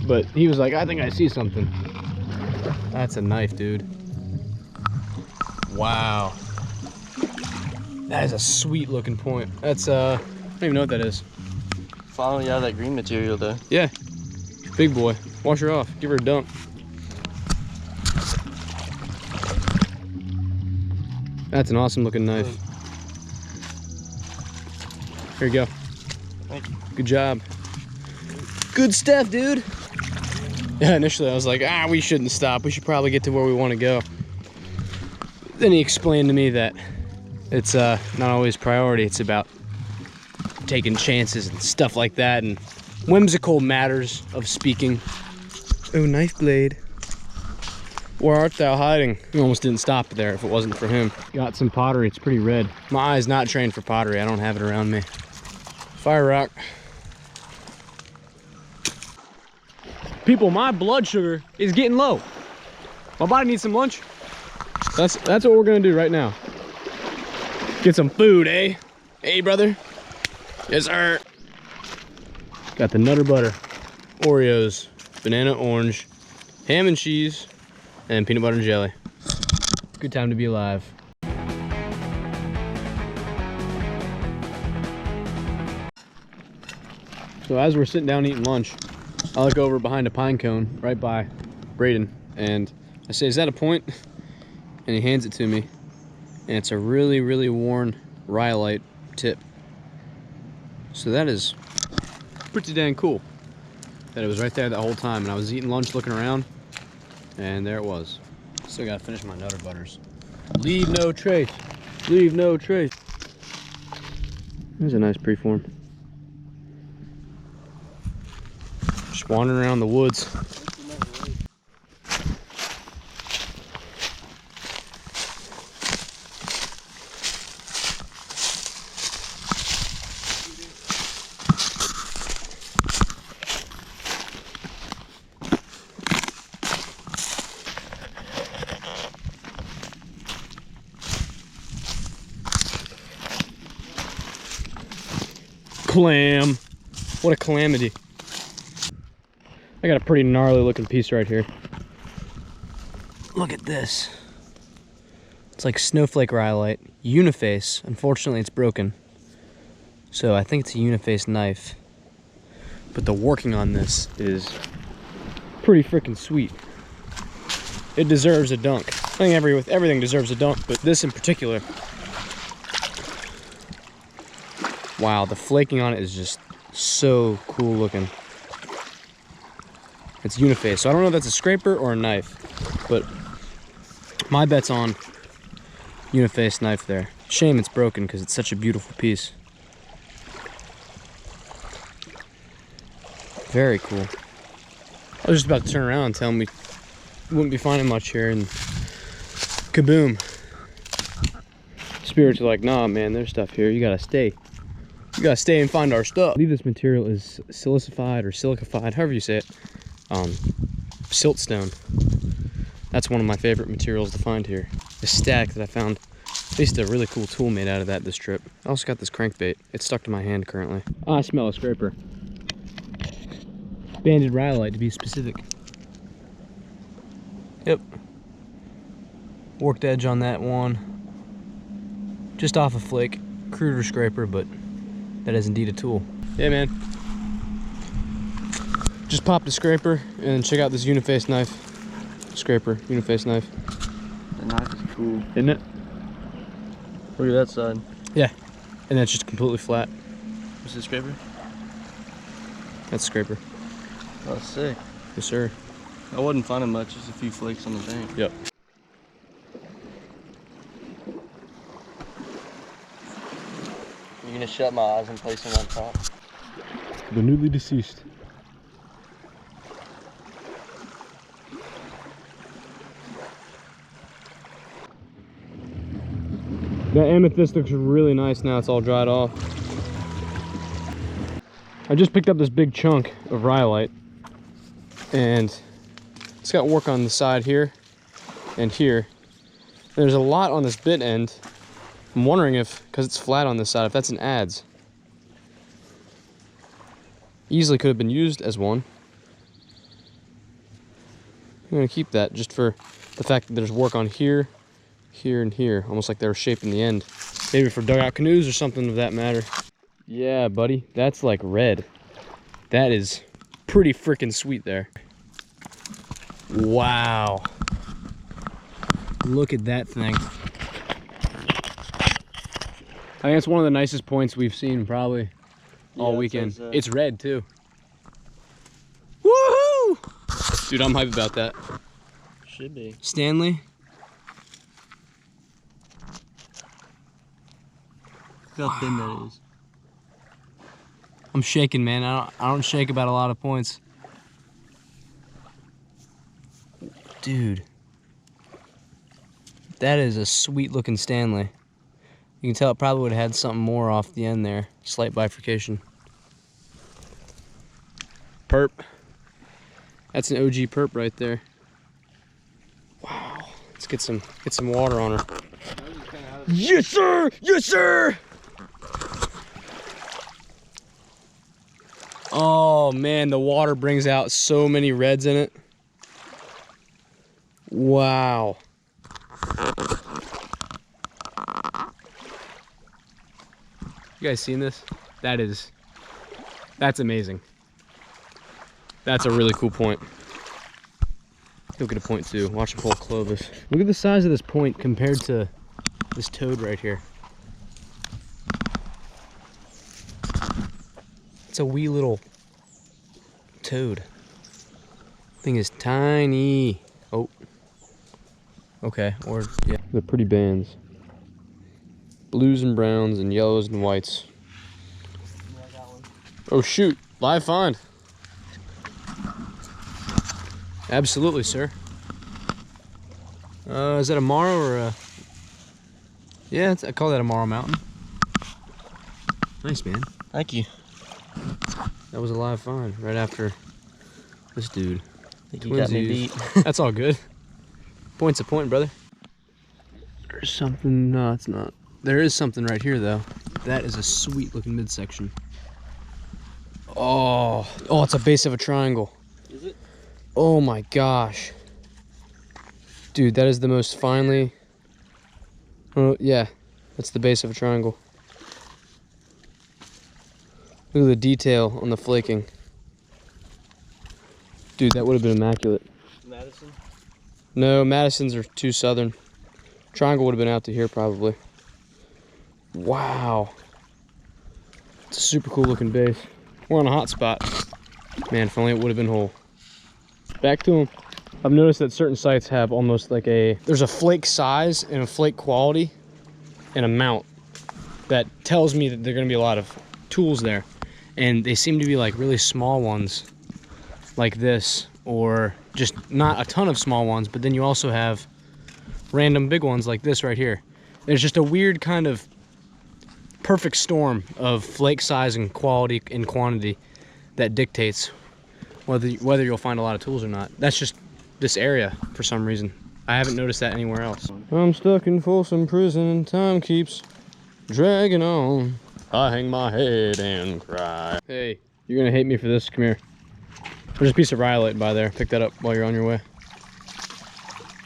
but he was like, I think I see something. That's a knife, dude. Wow. That is a sweet looking point. That's, I don't even know what that is. Finally out of that green material though. Yeah. Big boy. Wash her off. Give her a dunk. That's an awesome looking knife. Here you go. Thank you. Good job. Good stuff, dude. Yeah, initially I was like, we shouldn't stop. We should probably get to where we want to go. Then he explained to me that it's not always priority. It's about taking chances and stuff like that, and whimsical matters of speaking. Oh, knife blade. Where art thou hiding? We almost didn't stop there if it wasn't for him. Got some pottery. It's pretty red. My eye's not trained for pottery. I don't have it around me. Fire rock. People, my blood sugar is getting low. My body needs some lunch. That's what we're gonna do right now. Get some food, eh? Hey, brother. Yes, sir. Got the Nutter Butter, Oreos, banana orange, ham and cheese, and peanut butter and jelly. Good time to be alive. So as we're sitting down eating lunch, I look over behind a pine cone right by Braden, and I say, is that a point? And he hands it to me, and it's a really, really worn rhyolite tip. So that is pretty dang cool that it was right there that whole time, and I was eating lunch looking around, and there it was. Still gotta finish my Nutter Butters. Leave no trace. Leave no trace. There's a nice preform. Just wandering around the woods. Clam. What a calamity. I got a pretty gnarly looking piece right here. Look at this. It's like snowflake rhyolite. Uniface. Unfortunately, it's broken. So I think it's a uniface knife. But the working on this is pretty freaking sweet. It deserves a dunk. I think everything deserves a dunk, but this in particular. Wow, the flaking on it is just so cool looking. It's uniface, so I don't know if that's a scraper or a knife, but my bet's on uniface knife there. Shame it's broken because it's such a beautiful piece. Very cool. I was just about to turn around and tell him we wouldn't be finding much here, and kaboom. Spirits are like, nah man, there's stuff here, you gotta stay. You gotta stay and find our stuff. I believe this material is silicified or silicified, however you say it. Siltstone. That's one of my favorite materials to find here. The stack that I found, at least a really cool tool made out of that this trip. I also got this crankbait. It's stuck to my hand currently. Oh, I smell a scraper. Banded rhyolite to be specific. Yep. Worked edge on that one. Just off a flake. Cruder scraper, but that is indeed a tool. Yeah, man. Just popped a scraper and check out this uniface knife. Scraper, uniface knife. The knife is cool. Isn't it? Look at that side. Yeah. And that's just completely flat. What's the scraper? That's a scraper. Oh, sick. Yes, sir. I wasn't finding much, just a few flakes on the bank. Yep. You're gonna shut my eyes and place them on top? The newly deceased. That amethyst looks really nice now it's all dried off. I just picked up this big chunk of rhyolite and it's got work on the side here and here. There's a lot on this bit end. I'm wondering if, because it's flat on this side, if that's an adze. Easily could have been used as one. I'm gonna keep that just for the fact that there's work on here, here, and here, almost like they were shaping the end. Maybe for dugout canoes or something of that matter. Yeah, buddy, that's like red. That is pretty freaking sweet there. Wow. Look at that thing. I think it's one of the nicest points we've seen probably all weekend. It's red too. Woohoo! Dude, I'm hyped about that. Should be. Stanley. Look how thin that is. I'm shaking, man. I don't shake about a lot of points. Dude. That is a sweet looking Stanley. You can tell it probably would have had something more off the end there. Slight bifurcation. Perp. That's an OG perp right there. Wow. Let's get some water on her. Yes, sir! Yes, sir! Oh man, the water brings out so many reds in it. Wow. You guys seen this? That's amazing. That's a really cool point. You'll get a point too. Watch him pull Clovis. Look at the size of this point compared to this toad right here. It's a wee little toad. Thing is tiny. Oh. Okay, or yeah. They're pretty bands. Blues and browns and yellows and whites. Yeah, I got one. Oh shoot, live find. Absolutely, sir. Is that a Morrow or a... Yeah, I call that a Morrow Mountain. Nice, man. Thank you. That was a live find right after this dude. I think you got me beat. That's all good. Point's a point, brother. There's something... No, it's not. There is something right here, though. That is a sweet looking midsection. Oh, it's a base of a triangle. Is it? Oh my gosh. Dude, that is the most finely... Oh, yeah. That's the base of a triangle. Look at the detail on the flaking. Dude, that would have been immaculate. Madison? No, Madison's are too southern. Triangle would have been out to here probably. Wow. It's a super cool looking base. We're on a hot spot. Man, if only it would have been whole. Back to them. I've noticed that certain sites have almost like there's a flake size and a flake quality and amount that tells me that there are going to be a lot of tools there. And they seem to be like really small ones like this, or just not a ton of small ones, but then you also have random big ones like this right here. There's just a weird kind of perfect storm of flake size and quality and quantity that dictates whether you'll find a lot of tools or not. That's just this area for some reason. I haven't noticed that anywhere else. I'm stuck in Folsom Prison and time keeps dragging on. I hang my head and cry. Hey, you're gonna hate me for this. Come here. There's a piece of rhyolite by there. Pick that up while you're on your way.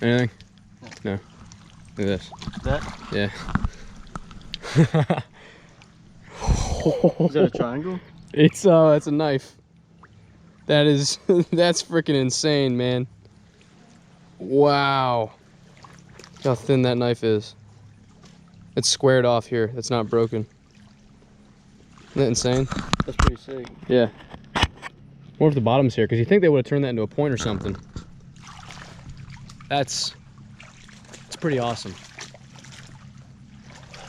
Anything? No. Look at this. That? Yeah. Is that a triangle? It's a knife. That is that's freaking insane, man. Wow. Look how thin that knife is. It's squared off here. It's not broken. Isn't that insane? That's pretty sick. Yeah. Or if the bottom's here, because you think they would have turned that into a point or something. It's pretty awesome.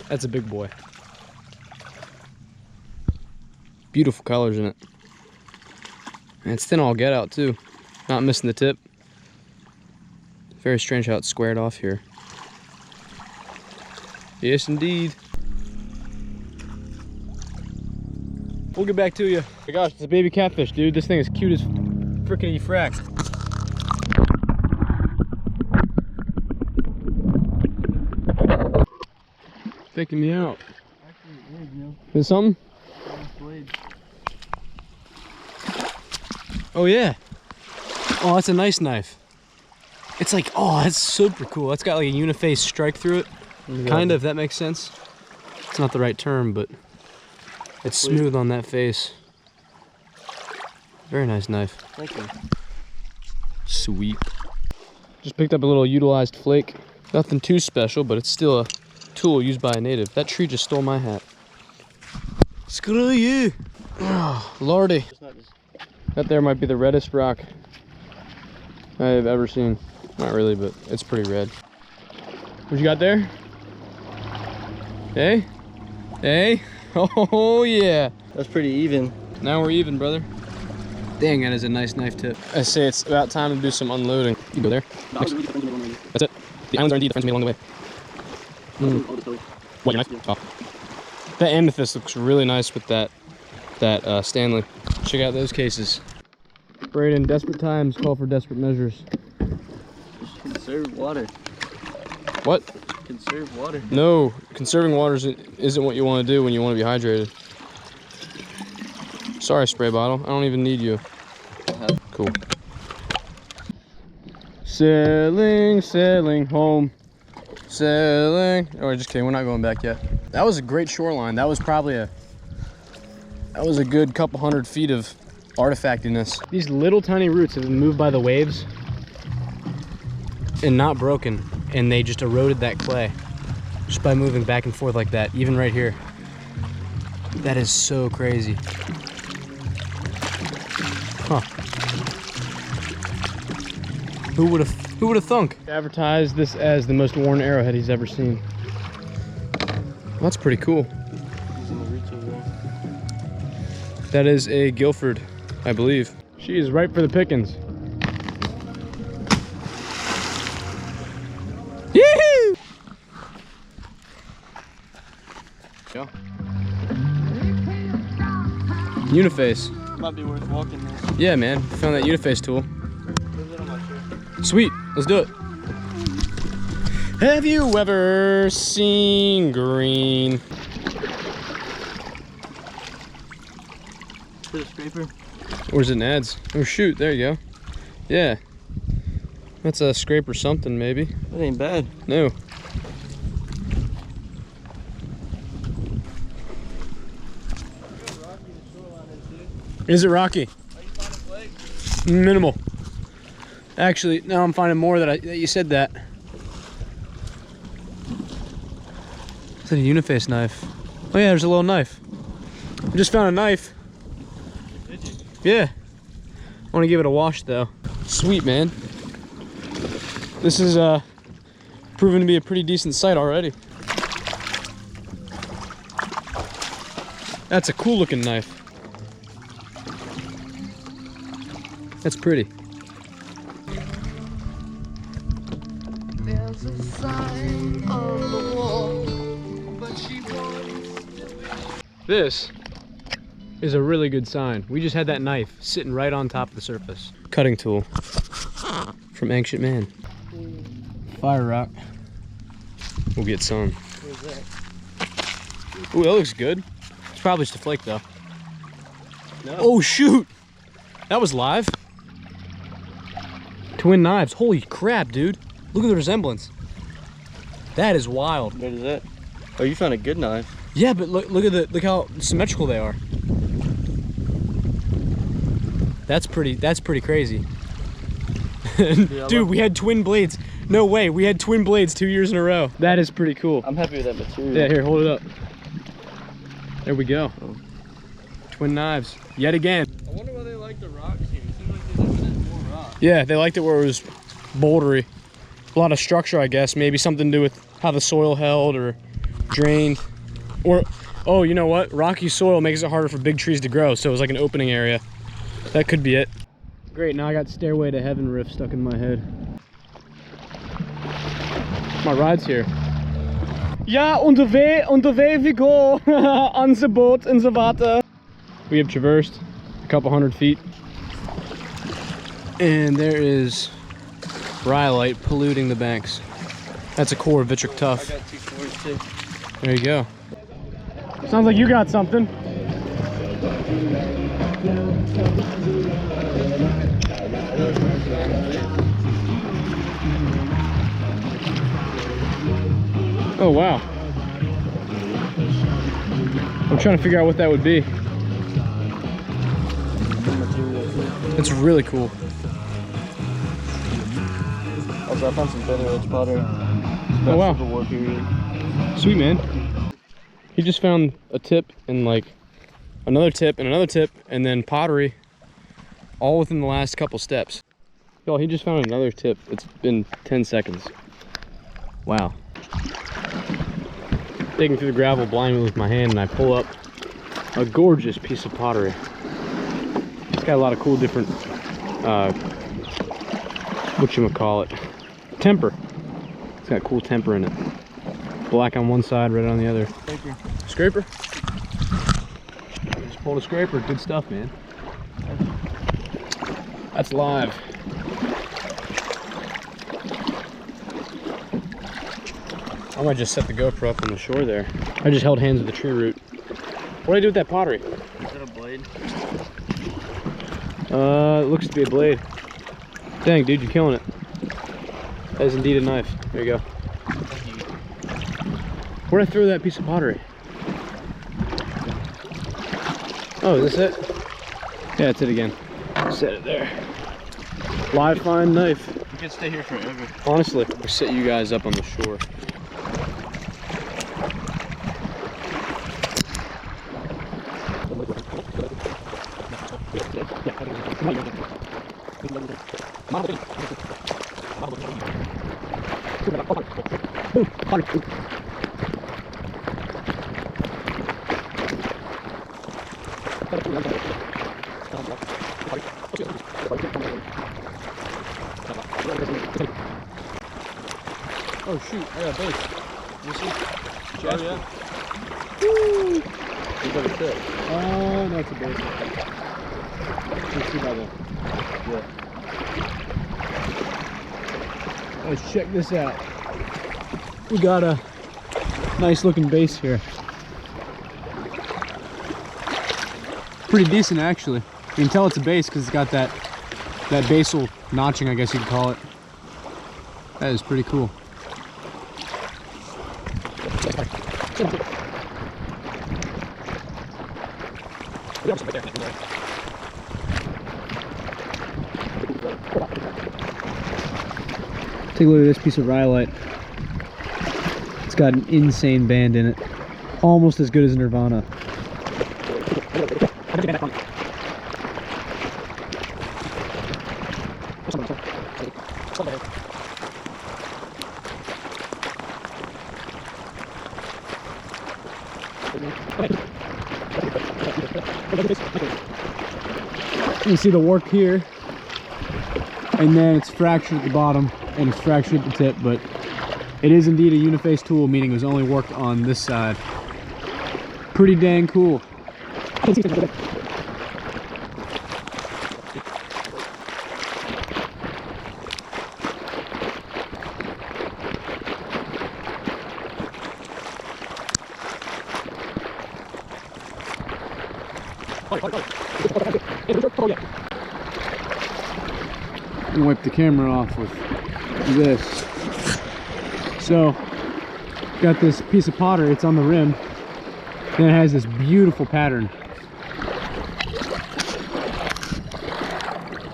That's a big boy. Beautiful colors in it. And it's thin all get out too. Not missing the tip. Very strange how it's squared off here. Yes, indeed. We'll get back to you. Oh my gosh, it's a baby catfish, dude. This thing is cute as frickin' frack. Faking me out. Is it something? Oh yeah. Oh, that's a nice knife. It's like, oh, that's super cool. It's got like a uniface strike through it. Kind of, if that makes sense. It's not the right term, but it's smooth on that face. Very nice knife. Thank you. Sweet. Just picked up a little utilized flake. Nothing too special, but it's still a tool used by a native. That tree just stole my hat. Screw you. Oh, lordy. That there might be the reddest rock I've ever seen. Not really, but it's pretty red. What you got there? Hey? Hey? Oh yeah. That's pretty even. Now we're even, brother. Dang, that is a nice knife tip. I say it's about time to do some unloading. You go there. That's it. The islands are indeed defensive along the way. What, your knife? Oh. That amethyst looks really nice with that Stanley. Check out those cases. Braden, desperate times call for desperate measures. Conserve water. What? Conserve water. No, conserving water isn't what you want to do when you want to be hydrated. Sorry, spray bottle. I don't even need you. Cool. Sailing, sailing home. Sailing. Oh, just kidding. We're not going back yet. That was a great shoreline. That was probably a good couple 100 feet of artifactiness. These little tiny roots have been moved by the waves and not broken, and they just eroded that clay just by moving back and forth like that, even right here. That is so crazy. Huh. Who would have thunk? Advertised this as the most worn arrowhead he's ever seen. Well, that's pretty cool. That is a Guilford, I believe. She is ripe for the pickings. Yee-hoo! Yeah. Uniface. Might be worth walking this. Yeah, man. Found that uniface tool. Sweet. Let's do it. Have you ever seen green? Is it a scraper? Or is it an ads? Oh shoot, there you go. Yeah. That's a scrape or something, maybe. That ain't bad. No. Is it rocky? Minimal. Actually, now I'm finding more that you said that. Is that a uniface knife? Oh yeah, there's a little knife. I just found a knife. Did you? Yeah. I want to give it a wash though. Sweet, man. This is proven to be a pretty decent sight already. That's a cool looking knife. That's pretty. There's a sign on the wall, but she wants. This is a really good sign. We just had that knife sitting right on top of the surface. Cutting tool from Ancient Man. Fire rock. We'll get some. Where's that? Ooh, that looks good. It's probably just a flake though. No. Oh shoot! That was live. Twin knives. Holy crap, dude. Look at the resemblance. That is wild. What is that? Oh, you found a good knife. Yeah, but look how symmetrical they are. That's pretty crazy. Dude, we had twin blades. No way, we had twin blades 2 years in a row. That is pretty cool. I'm happy with that material. Yeah, here, hold it up. There we go. Oh. Twin knives, yet again. I wonder why they like the rocks here. It seems like there's definitely more rocks. Yeah, they liked it where it was bouldery. A lot of structure, I guess. Maybe something to do with how the soil held or drained. Or, oh, you know what? Rocky soil makes it harder for big trees to grow, so it was like an opening area. That could be it. Great, now I got Stairway to Heaven riff stuck in my head. My ride's here. Ja, underway we go. On the boat in the water. We have traversed a couple hundred feet. And there is rhyolite polluting the banks. That's a core of Vitric Tuff. I got 2 cores too. There you go. Sounds like you got something. Oh wow. I'm trying to figure out what that would be. It's really cool. Also, I found some feather edge pottery. Oh wow. Civil War period. Sweet, man. He just found a tip and like another tip and another tip and then pottery all within the last couple steps. Y'all, he just found another tip. It's been 10 seconds. Wow. Digging through the gravel blindly with my hand and I pull up a gorgeous piece of pottery. It's got a lot of cool different, whatchamacallit, temper. It's got cool temper in it. Black on one side, red on the other. Scraper? Just pulled a scraper. Good stuff, man. That's live. I might just set the GoPro up on the shore there. I just held hands with the tree root. What do I do with that pottery? Is that a blade? It looks to be a blade. Dang, dude, you're killing it. That is indeed a knife. There you go. Where'd I throw that piece of pottery? Oh, is this it? Yeah, it's it again. Set it there. Live fine knife. You can stay here forever. Honestly, I'll set you guys up on the shore. Oh shoot, I got a base. You see? Oh, yeah. Woo! You got a tip. Oh, no, it's a base. Let's see by the... Yeah. Let's check this out. We got a nice looking base here. Pretty decent actually. You can tell it's a base because it's got that basal notching, I guess you could call it. That is pretty cool. Take a look at this piece of rhyolite. It's got an insane band in it. Almost as good as Nirvana. You see the work here, and then it's fractured at the bottom and it's fractured at the tip, but it is indeed a uniface tool, meaning it was only worked on this side. Pretty dang cool. And wipe the camera off with this. So got this piece of pottery. It's on the rim. Then it has this beautiful pattern.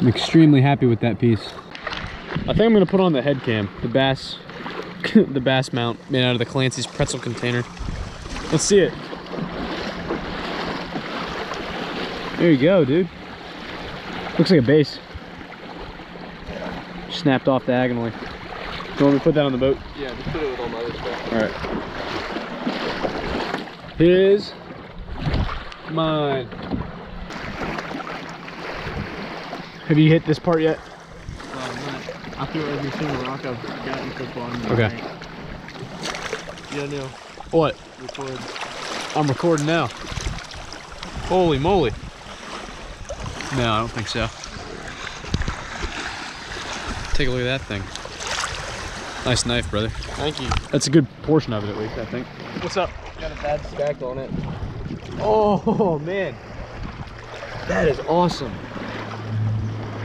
I'm extremely happy with that piece. I think I'm gonna put on the head cam, the bass, the bass mount made out of the Clancy's pretzel container. Let's see it. There you go, dude. Looks like a base. Snapped off diagonally. Do you want me to put that on the boat? Yeah, just put it with all my other stuff. All right. His, mine. Have you hit this part yet? I feel every single rock I've gotten so far. Okay. Yeah, Neil. What? Record. I'm recording now. Holy moly. No, I don't think so. Take a look at that thing. Nice knife, brother. Thank you. That's a good portion of it, at least, I think. What's up? Got a bad stack on it. Oh, man. That is awesome.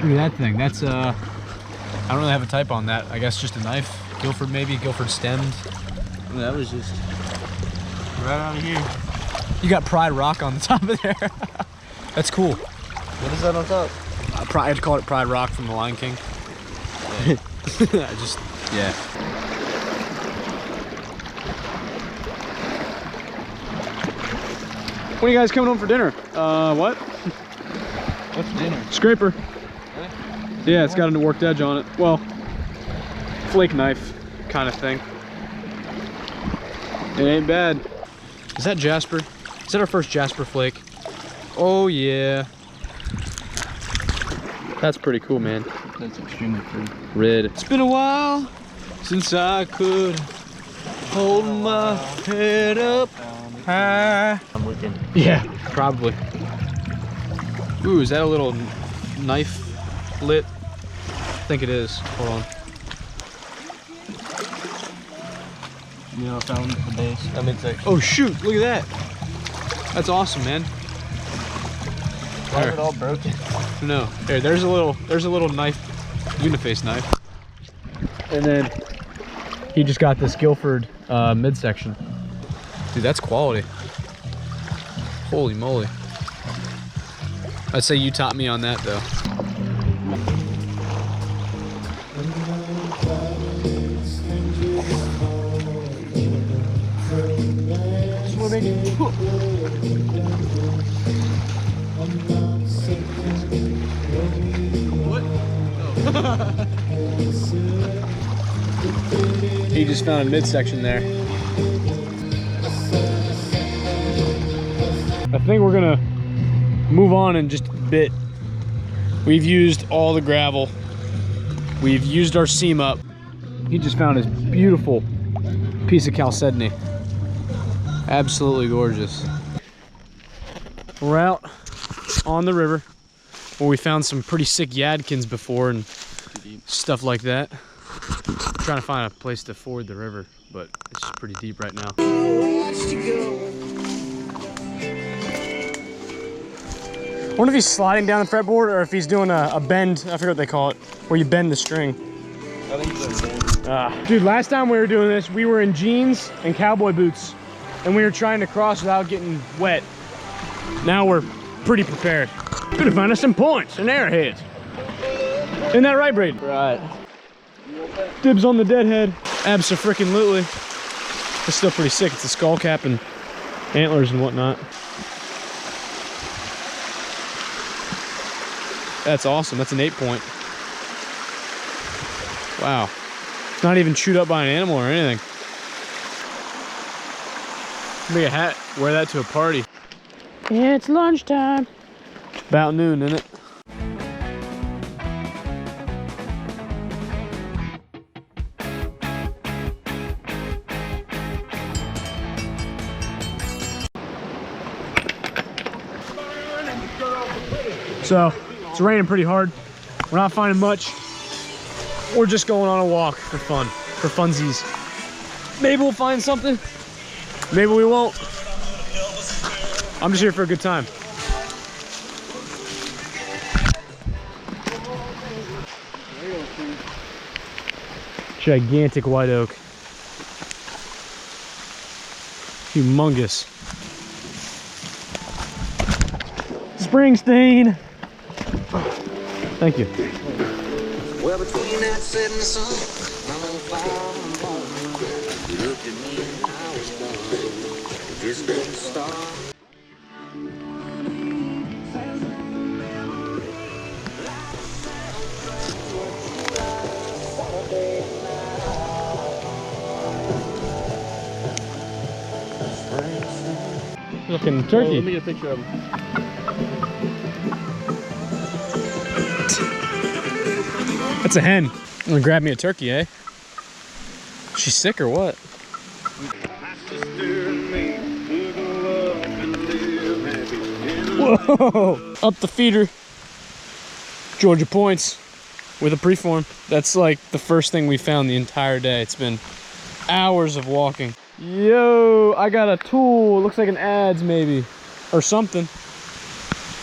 Look at that thing. That's, I don't really have a type on that. I guess just a knife. Guilford, maybe. Guilford stemmed. That was just right out of here. You got Pride Rock on the top of there. That's cool. What is that on top? I'd call it Pride Rock from The Lion King. Yeah. Yeah. When are you guys coming home for dinner? What? What's for dinner? Scraper. Really? Yeah, it's got a worked edge on it. Well, flake knife kind of thing. It ain't bad. Is that Jasper? Is that our first Jasper flake? Oh yeah. That's pretty cool, man. That's extremely pretty. Red. It's been a while since I could hold my head up high. I'm looking. Yeah, probably. Ooh, is that a little knife lit? I think it is. Hold on. You know, I found the base. I'm in section. Oh shoot, look at that. That's awesome, man. Why is it all broken? No. There's a little knife, uniface knife. And then he just got this Guilford midsection. Dude, that's quality. Holy moly. I'd say you taught me on that though. He just found a midsection there. I think we're gonna move on in just a bit. We've used all the gravel. We've used our seam up. He just found his beautiful piece of chalcedony. Absolutely gorgeous. We're out on the river where we found some pretty sick yadkins before and stuff like that. Trying to find a place to ford the river, but it's just pretty deep right now. I wonder if he's sliding down the fretboard or if he's doing a bend. I forget what they call it, where you bend the string. I think it's okay. Dude, last time we were doing this, we were in jeans and cowboy boots, and we were trying to cross without getting wet. Now we're pretty prepared. Gonna find us some points and arrowheads. Isn't that right, Braden? Right. Dibs on the deadhead. Abso-freaking-lutely. It's still pretty sick. It's a skull cap and antlers and whatnot. That's awesome. That's an 8-point. Wow. It's not even chewed up by an animal or anything. Make a hat. Wear that to a party. Yeah, it's lunchtime. About noon, isn't it? So, it's raining pretty hard. We're not finding much. We're just going on a walk for fun, for funsies. Maybe we'll find something. Maybe we won't. I'm just here for a good time. Gigantic white oak. humongous. Springsteen. Thank you. Well, between that setting sun, I'm on fire in the morning. You looked at me and I was gone. Just didn't start. Looking turkey. Oh, let me get a picture of him. That's a hen. I'm gonna grab me a turkey, eh? She's sick or what? Whoa! Up the feeder. Georgia points with a preform. That's like the first thing we found the entire day. It's been hours of walking. Yo, I got a tool. It looks like an adze maybe, or something.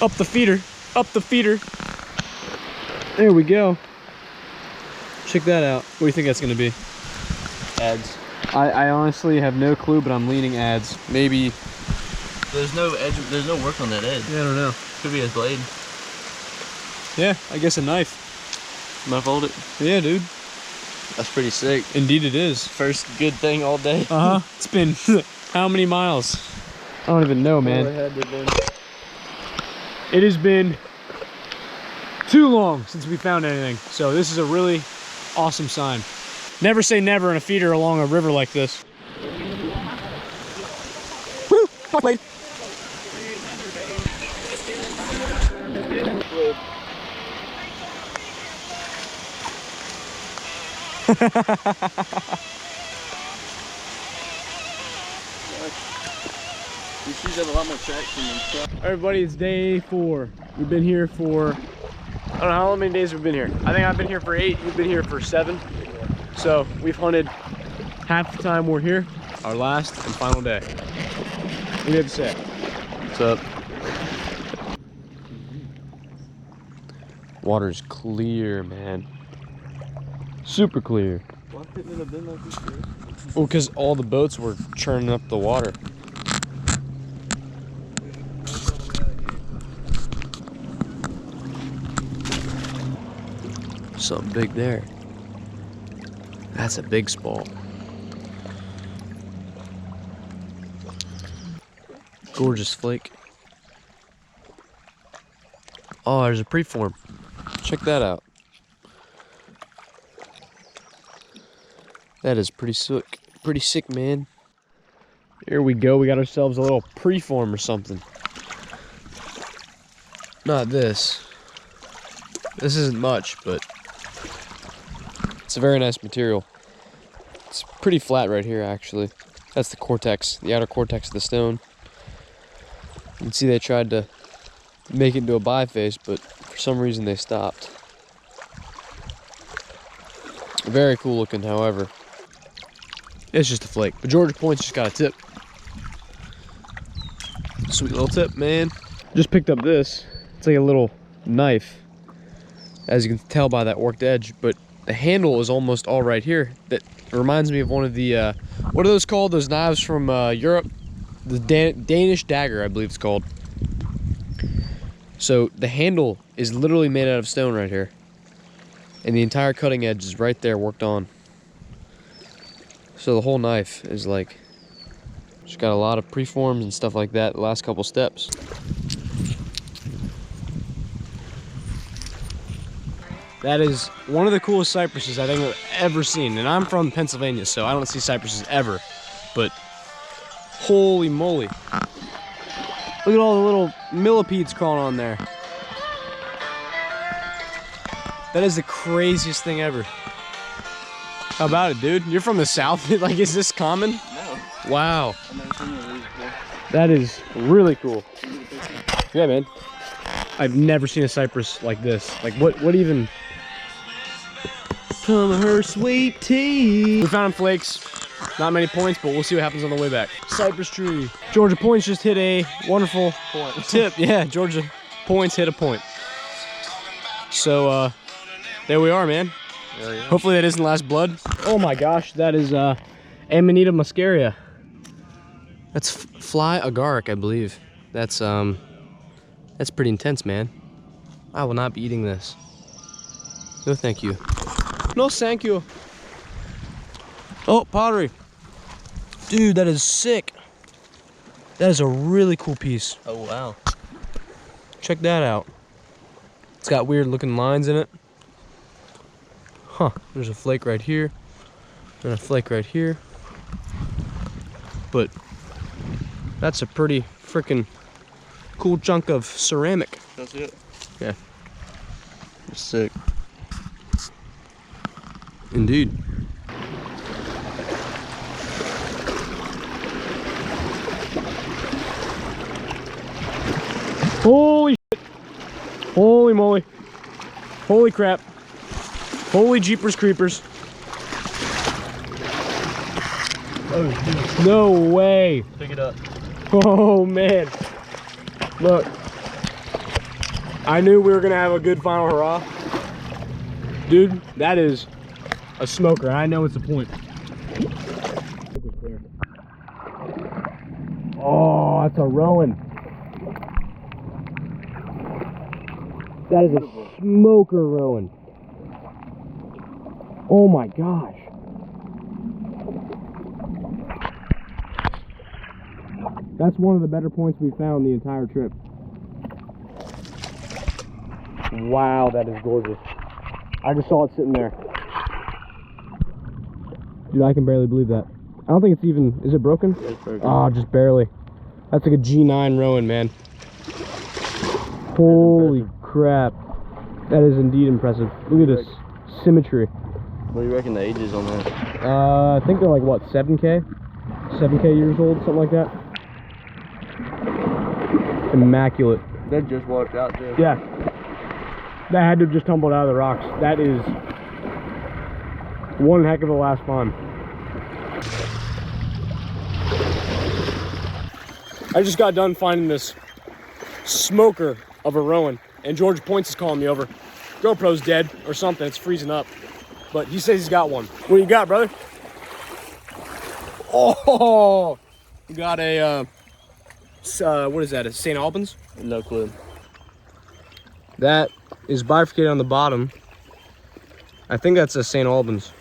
Up the feeder. Up the feeder. There we go. Check that out. What do you think that's gonna be? Adze. I honestly have no clue, but I'm leaning adze. Maybe. There's no edge. There's no work on that edge. Yeah, I don't know. Could be a blade. Yeah, I guess a knife. Am I fold it? Yeah, dude. That's pretty sick. Indeed it is. First good thing all day. Uh-huh. It's been how many miles? I don't even know, man. It has been too long since we found anything. So this is a really awesome sign. Never say never in a feeder along a river like this. Woo! Wait. These shoes have a lot more traction than truck. Everybody, it's day 4. We've been here for, I don't know how many days we've been here. I think I've been here for 8, you've been here for 7. So we've hunted half the time we're here, our last and final day. What do you have to say? What's up? Water's clear, man. Super clear. Why couldn't it have been like this? Well, because all the boats were churning up the water. Something big there. That's a big spall. Gorgeous flake. Oh, there's a preform. Check that out. That is pretty sick. Pretty sick, man. Here we go. We got ourselves a little preform or something. Not this. This isn't much, but it's a very nice material. It's pretty flat right here, actually. That's the cortex, the outer cortex of the stone. You can see they tried to make it into a biface, but for some reason they stopped. Very cool looking, however. It's just a flake, but Georgia Point's just got a tip. Sweet little tip, man. Just picked up this. It's like a little knife, as you can tell by that worked edge, but the handle is almost all right here. That reminds me of one of the, what are those called? Those knives from Europe? The Danish dagger, I believe it's called. So the handle is literally made out of stone right here. And the entire cutting edge is right there worked on. So the whole knife is like, just got a lot of preforms and stuff like that, the last couple steps. That is one of the coolest cypresses I think I've ever seen. And I'm from Pennsylvania, so I don't see cypresses ever. But holy moly. Look at all the little millipedes crawling on there. That is the craziest thing ever. How about it, dude? You're from the South? Like, is this common? No. Wow. I've never seen one of these before. That is really cool. Yeah, man. I've never seen a cypress like this. Like, what even? Come her sweet tea. We found flakes. Not many points, but we'll see what happens on the way back. Cypress tree. Georgia Points just hit a wonderful tip. Yeah, Georgia Points hit a point. So, there we are, man. Yeah. Hopefully that isn't last blood. Oh my gosh, that is Amanita muscaria. That's fly agaric, I believe. That's pretty intense, man. I will not be eating this. No, thank you. No, thank you. Oh, pottery. Dude, that is sick. That is a really cool piece. Oh, wow. Check that out. It's got weird looking lines in it. Huh, there's a flake right here. And a flake right here. But that's a pretty freaking cool chunk of ceramic. That's it? Yeah. It's sick. Indeed. Holy shit. Holy moly. Holy crap. Holy jeepers creepers. Oh, No way. pick it up. Oh man. Look. I knew we were gonna have a good final hurrah. Dude, that is a smoker. I know it's a point. Oh, that's a Rowan. That is a smoker Rowan. Oh my gosh. That's one of the better points we found the entire trip. Wow, that is gorgeous. I just saw it sitting there. Dude, I can barely believe that. I don't think it's even, is it broken? Yeah, it's broken. Oh, just barely. That's like a G9 Rowan, man. Holy crap. That is indeed impressive. Look at this symmetry. What do you reckon the age is on that? I think they're like, what, 7K? 7K years old, something like that. Immaculate. That just walked out too. Yeah. That had to have just tumbled out of the rocks. That is one heck of a last spawn. I just got done finding this smoker of a Rowan, and George Points is calling me over. GoPro's dead or something, it's freezing up. But he says he's got one. What do you got, brother? Oh, you got a, what is that, a St. Albans? No clue. That is bifurcated on the bottom. I think that's a St. Albans.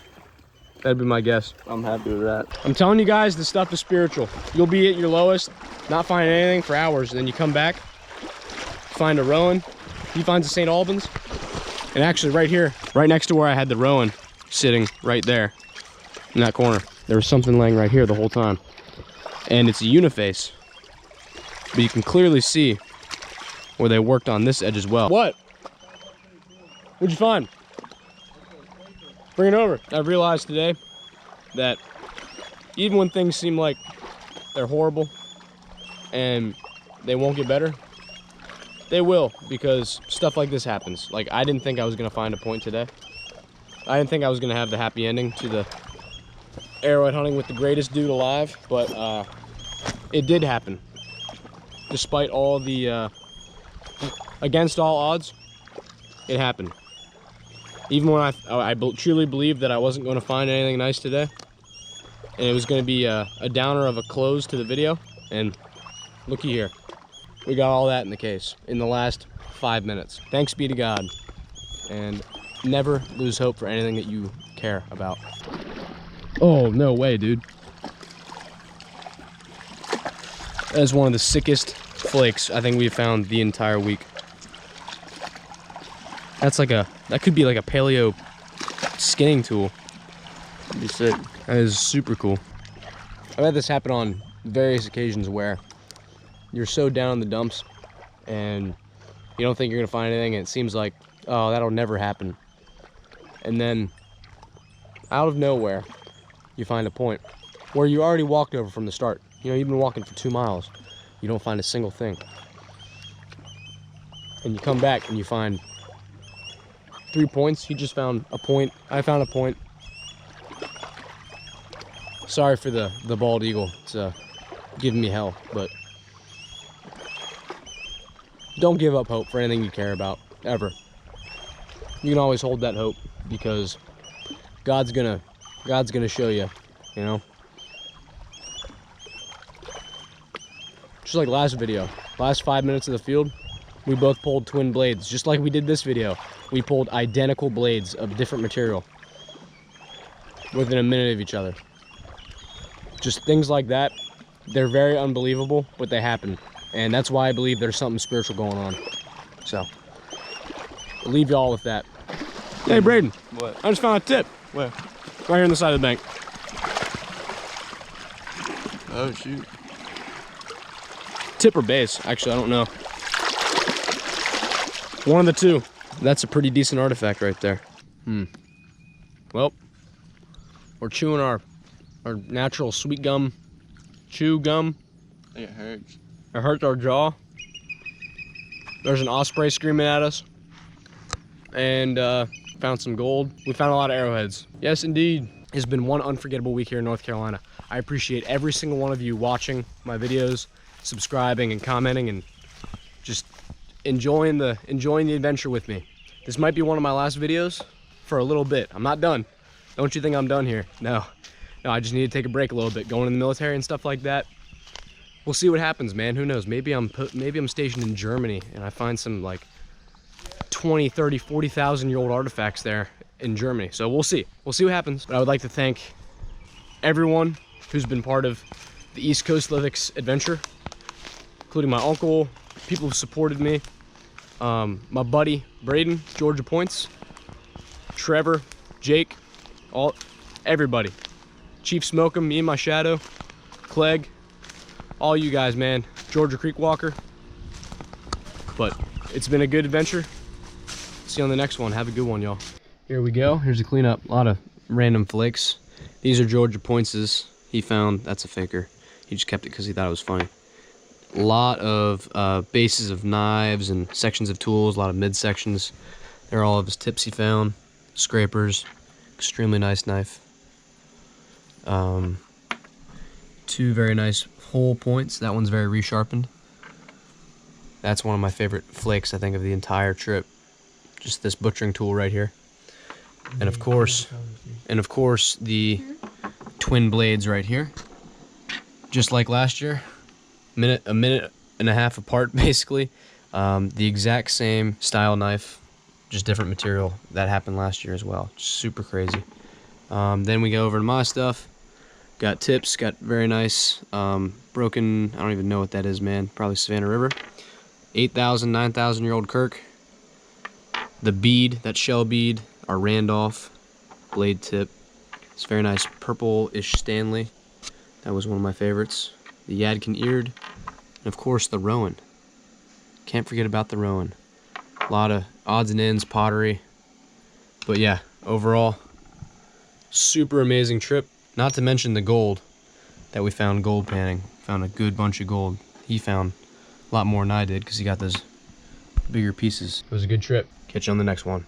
That'd be my guess. I'm happy with that. I'm telling you guys, this stuff is spiritual. You'll be at your lowest, not finding anything for hours. Then you come back, find a Rowan. He finds a St. Albans. And actually right here, right next to where I had the Rowan sitting right there in that corner, there was something laying right here the whole time. And it's a uniface. But you can clearly see where they worked on this edge as well. What? What'd you find? Bring it over. I realized today that even when things seem like they're horrible and they won't get better, they will, because stuff like this happens. Like, I didn't think I was gonna find a point today. I didn't think I was gonna have the happy ending to the arrowhead hunting with the greatest dude alive, but it did happen. Despite all the, against all odds, it happened. Even when I truly believed that I wasn't going to find anything nice today, and it was going to be a downer of a close to the video, and looky here. We got all that in the case in the last 5 minutes. Thanks be to God, and never lose hope for anything that you care about. Oh, no way, dude. That is one of the sickest flakes I think we've found the entire week. That's like that could be like a paleo skinning tool. That'd be sick. That is super cool. I've had this happen on various occasions where you're so down in the dumps and you don't think you're gonna find anything, and it seems like, oh, that'll never happen. And then out of nowhere, you find a point where you already walked over from the start. You know, you've been walking for 2 miles. You don't find a single thing. And you come back and you find 3 points. He just found a point. I found a point. Sorry for the bald eagle. It's giving me hell, but don't give up hope for anything you care about, ever. You can always hold that hope, because God's gonna show you, you know? just like last video, last 5 minutes of the field, we both pulled twin blades, just like we did this video. We pulled identical blades of different material within a minute of each other. Just things like that, they're very unbelievable, but they happen. And that's why I believe there's something spiritual going on. So, I'll leave y'all with that. Hey, Braden. What? I just found a tip. Where? Right here on the side of the bank. Oh, shoot. Tip or base, actually, I don't know. One of the two. That's a pretty decent artifact right there. Well, we're chewing our natural sweet gum, chew gum. It hurts. It hurts our jaw. There's an osprey screaming at us. And found some gold. We found a lot of arrowheads. Yes, indeed. It's been one unforgettable week here in North Carolina. I appreciate every single one of you watching my videos, subscribing and commenting, and just enjoying the adventure with me. This might be one of my last videos for a little bit. I'm not done. Don't you think I'm done here? No, I just need to take a break a little bit, going in the military and stuff like that. We'll see what happens, man. Who knows? Maybe I'm stationed in Germany and I find some like 20, 30, 40,000-year-old artifacts there in Germany. So we'll see. We'll see what happens. But I would like to thank everyone who's been part of the East Coast Lithics adventure, including my uncle, people who supported me, my buddy Braden, Georgia Points, Trevor, Jake, everybody. Chief Smokem, me and my shadow, Clegg, all you guys, man. Georgia Creek Walker. But it's been a good adventure. See you on the next one. Have a good one, y'all. Here we go. Here's a cleanup. A lot of random flakes. These are Georgia Points he found. That's a faker. He just kept it because he thought it was funny. A lot of bases of knives and sections of tools. A lot of midsections. They're all of his tips he found. Scrapers. Extremely nice knife. Two very nice hole points. That one's very resharpened. That's one of my favorite flakes, I think, of the entire trip. Just this butchering tool right here. And of course, the twin blades right here. Just like last year, a minute and a half apart, basically. The exact same style knife, just different material. That happened last year as well. Super crazy. Then we go over to my stuff. Got tips, got very nice broken, I don't even know what that is, man. Probably Savannah River. 8,000, 9,000-year-old Kirk. The bead, that shell bead, our Randolph blade tip. It's very nice purple-ish Stanley. That was one of my favorites. The Yadkin eared. And of course the Rowan. Can't forget about the Rowan. A lot of odds and ends, pottery. But yeah, overall, super amazing trip. Not to mention the gold that we found gold panning. Found a good bunch of gold. He found a lot more than I did because he got those bigger pieces. It was a good trip. Catch you on the next one.